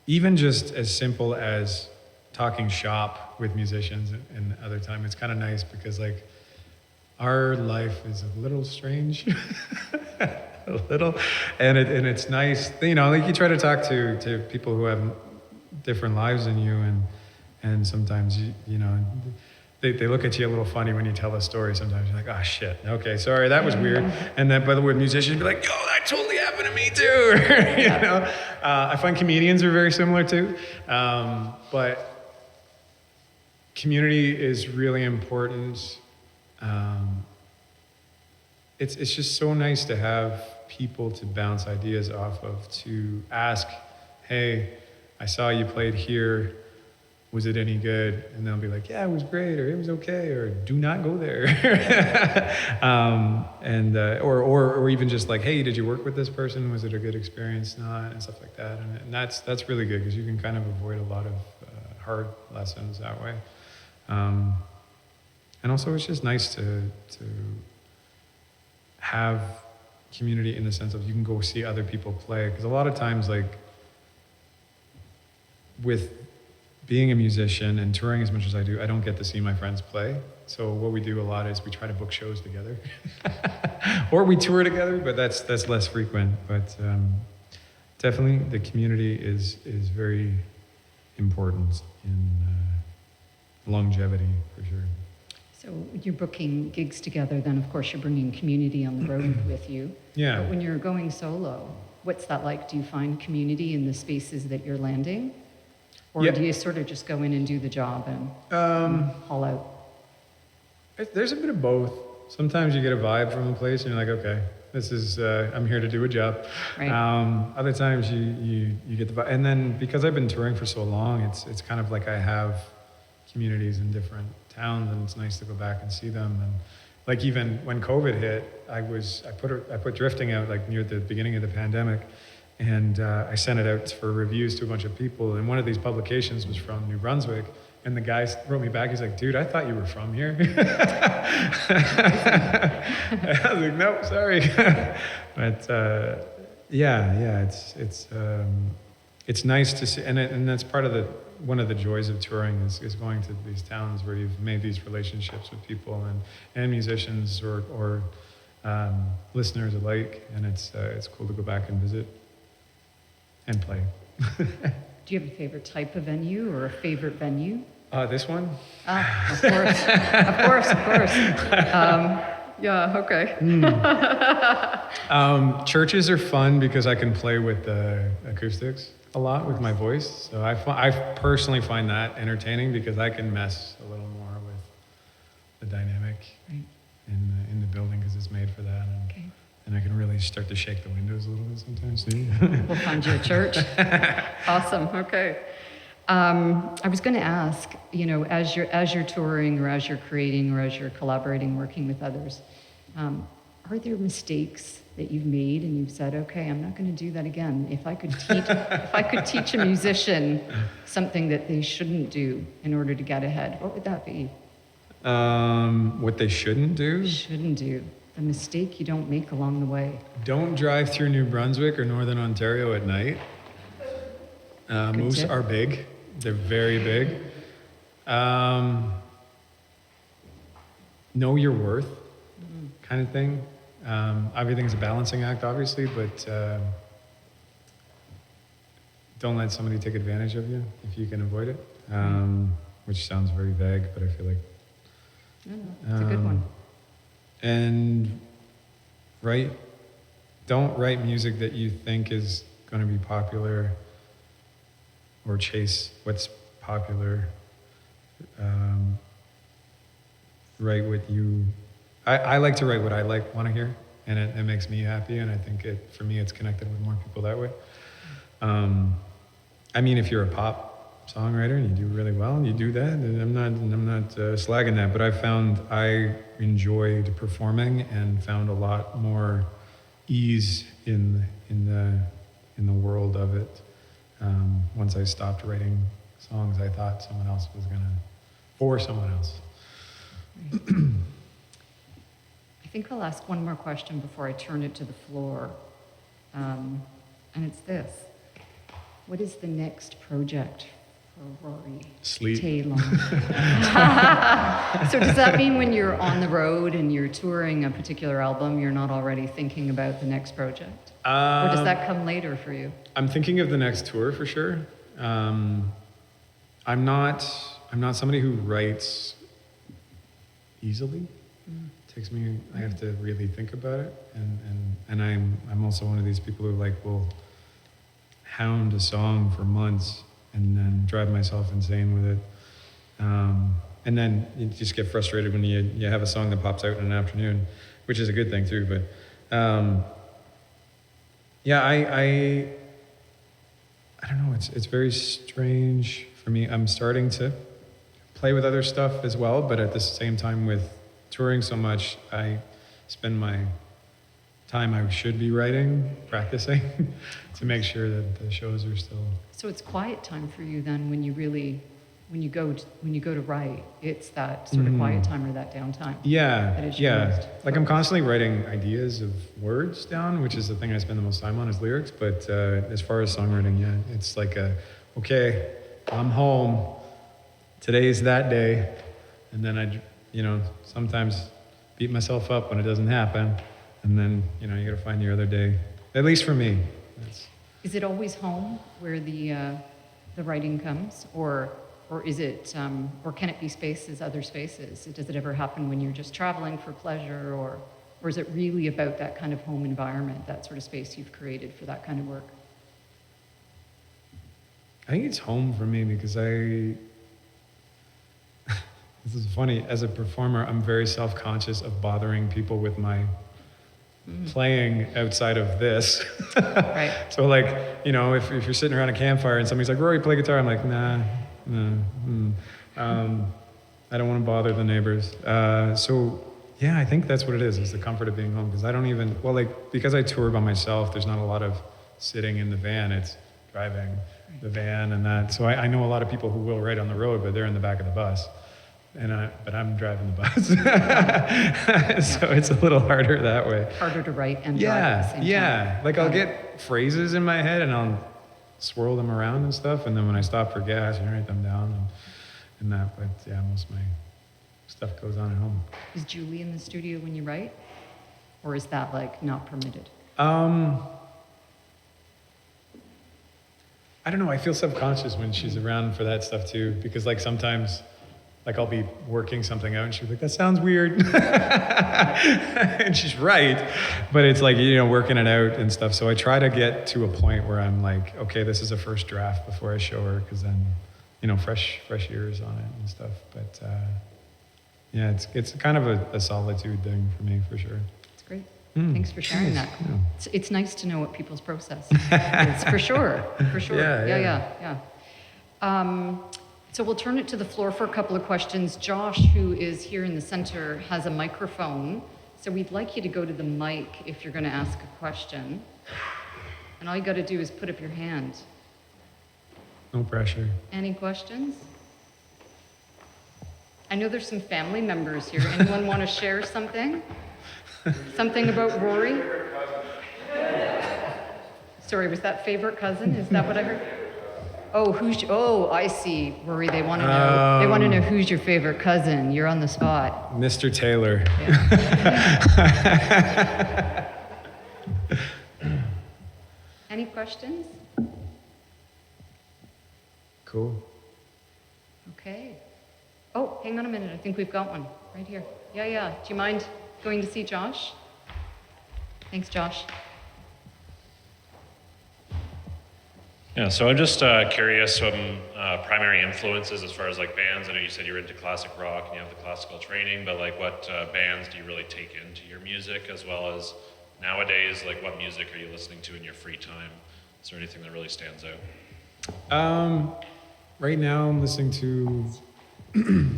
even just as simple as talking shop with musicians and other time. It's kind of nice because like our life is a little strange, a little, and it's nice. You know, like you try to talk to people who have different lives than you, and sometimes you know. They look at you a little funny when you tell a story. Sometimes you're like, oh shit, okay, sorry, that was weird. And then, by the way, musicians be like, yo, that totally happened to me too. You know, I find comedians are very similar too. But community is really important. It's just so nice to have people to bounce ideas off of, to ask, hey, I saw you played here. Was it any good? And they'll be like, yeah, it was great, or it was okay, or do not go there. Or even just like, hey, did you work with this person? Was it a good experience? Not, and stuff like that. And that's really good because you can kind of avoid a lot of hard lessons that way. And also, it's just nice to have community in the sense of you can go see other people play. Because a lot of times, like with being a musician and touring as much as I do, I don't get to see my friends play. So what we do a lot is we try to book shows together, or we tour together, but that's less frequent. But definitely, the community is very important in longevity for sure. So you're booking gigs together, then of course you're bringing community on the road with you. Yeah. But when you're going solo, what's that like? Do you find community in the spaces that you're landing? Or Yeah. do you sort of just go in and do the job and haul out? There's a bit of both. Sometimes you get a vibe from a place and you're like, okay, this is, I'm here to do a job. Right. Other times you get the vibe. And then because I've been touring for so long, it's kind of like I have communities in different towns and it's nice to go back and see them. And like even when COVID hit, I put drifting out like near the beginning of the pandemic. And I sent it out for reviews to a bunch of people. And one of these publications was from New Brunswick. And the guy wrote me back. He's like, dude, I thought you were from here. I was like, nope, sorry. But it's nice to see. And that's part of one of the joys of touring is going to these towns where you've made these relationships with people and musicians or listeners alike. And it's cool to go back and visit. And play. Do you have a favorite type of venue or a favorite venue? This one? Of course. Of course. Yeah, okay. Churches are fun because I can play with the acoustics a lot with my voice. So I personally find that entertaining because I can mess a little more with the dynamic in the building because it's made for that. And I start to shake the windows a little bit sometimes too. We'll find you a church. Awesome. Okay. I was going to ask, as you're touring, or as you're creating, or as you're collaborating, working with others, are there mistakes that you've made and you've said, okay, I'm not going to do that again? If I could teach a musician something that they shouldn't do in order to get ahead, what would that be? What they shouldn't do? Shouldn't do. The mistake you don't make along the way. Don't drive through New Brunswick or Northern Ontario at night. Moose tip. are big. They're very big. Know your worth, kind of thing. Everything's a balancing act, obviously, but don't let somebody take advantage of you if you can avoid it. Which sounds very vague, but I feel like No, it's a good one. And don't write music that you think is going to be popular or chase what's popular. Write what you. I like to write what I want to hear, and it makes me happy, and I think for me it's connected with more people that way. I mean, if you're a pop songwriter and you do really well and you do that, and I'm not slagging that, but I found I enjoyed performing and found a lot more ease in the world of it. Once I stopped writing songs I thought someone else was for someone else. I think I'll ask one more question before I turn it to the floor. And it's this. What is the next project for Rory Sleep. Taillon? So does that mean when you're on the road and you're touring a particular album, you're not already thinking about the next project? Or does that come later for you? I'm thinking of the next tour for sure. I'm not somebody who writes easily. I have to really think about it, and I'm also one of these people who will hound a song for months and then drive myself insane with it, and then you just get frustrated when you have a song that pops out in an afternoon, which is a good thing too. But yeah, I don't know. It's very strange for me. I'm starting to play with other stuff as well, but at the same time with touring so much, I spend my time I should be writing, practicing, to make sure that the shows are still. So it's quiet time for you then when you go to write. It's that sort of quiet time or that downtime. Yeah, That is your most I'm constantly writing ideas of words down, which is the thing I spend the most time on is lyrics. But as far as songwriting, yeah, it's okay, I'm home. Today's that day, and then I sometimes beat myself up when it doesn't happen, and then you got to find your other day. At least for me. Is it always home where the writing comes, or is it, or can it be spaces, other spaces? Does it ever happen when you're just traveling for pleasure, or is it really about that kind of home environment, that sort of space you've created for that kind of work? I think it's home for me because this is funny, as a performer, I'm very self-conscious of bothering people with my playing outside of this. Right. So if you're sitting around a campfire and somebody's like, Rory, play guitar, I'm like, nah. I don't want to bother the neighbors. So yeah, I think that's what it is the comfort of being home, because I don't even, because I tour by myself, there's not a lot of sitting in the van, it's driving the van and that. So I know a lot of people who will write on the road, but they're in the back of the bus. But I'm driving the bus. So it's a little harder that way. Harder to write and drive at the same time. Yeah. I'll get phrases in my head and I'll swirl them around and stuff. And then when I stop for gas, I write them down and that. But yeah, most of my stuff goes on at home. Is Julie in the studio when you write? Or is that not permitted? I don't know. I feel subconscious when she's around for that stuff too, because sometimes I'll be working something out and she's like, that sounds weird. And she's right, but it's working it out and stuff. So I try to get to a point where I'm like, okay, this is a first draft before I show her, because then, fresh ears on it and stuff. But yeah, it's kind of a solitude thing for me, for sure. That's great. Thanks for sharing that. Yeah. It's nice to know what people's process is, for sure, for sure. Yeah. So we'll turn it to the floor for a couple of questions. Josh, who is here in the center, has a microphone. So we'd like you to go to the mic if you're going to ask a question. And all you got to do is put up your hand. No pressure. Any questions? I know there's some family members here. Anyone want to share something? Something about Rory? Sorry, was that favorite cousin? Is that what I heard? Oh, I see, Rory. They want to know. They want to know who's your favorite cousin. You're on the spot. Mr. Taylor. Yeah. Any questions? Cool. Okay. Oh, hang on a minute. I think we've got one right here. Yeah. Do you mind going to see Josh? Thanks, Josh. Yeah, so I'm just curious some primary influences as far as like bands. I know you said you're into classic rock and you have the classical training, but like what bands do you really take into your music, as well as nowadays, like what music are you listening to in your free time? Is there anything that really stands out? Right now I'm listening to,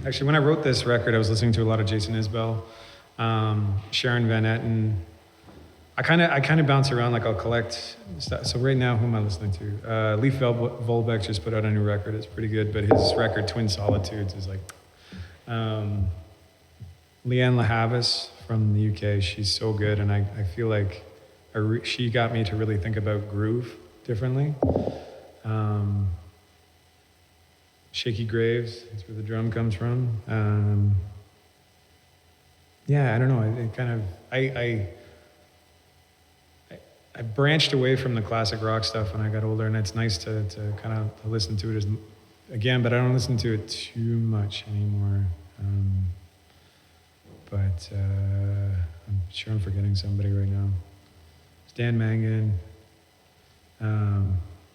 actually when I wrote this record, I was listening to a lot of Jason Isbell, Sharon Van Etten. I kind of bounce around, like I'll collect stuff. So right now, who am I listening to? Leif Volbeck just put out a new record. It's pretty good, but his record Twin Solitudes is like, Leanne LaHavis from the UK. She's so good, and I feel like she got me to really think about groove differently. Shaky Graves, that's where the drum comes from. Yeah, I don't know. I branched away from the classic rock stuff when I got older, and it's nice to kind of listen to it again, but I don't listen to it too much anymore. But I'm sure I'm forgetting somebody right now. Stan Mangan.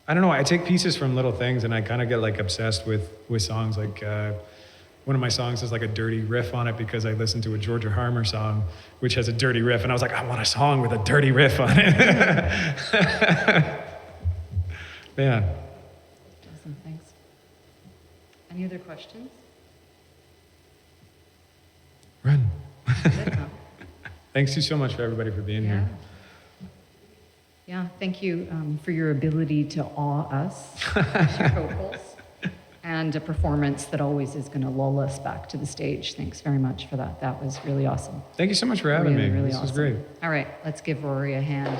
I don't know, I take pieces from little things, and I kind of get like obsessed with songs. Like one of my songs has like a dirty riff on it because I listened to a Georgia Harmer song which has a dirty riff, and I was like, I want a song with a dirty riff on it. Yeah. Awesome, thanks. Any other questions? Run. Good, huh? Thanks you so much for everybody for being here. Yeah, thank you for your ability to awe us with your vocals, and a performance that always is going to lull us back to the stage. Thanks very much for that. That was really awesome. Thank you so much for having me. Really This awesome. was great. All right, let's give Rory a hand.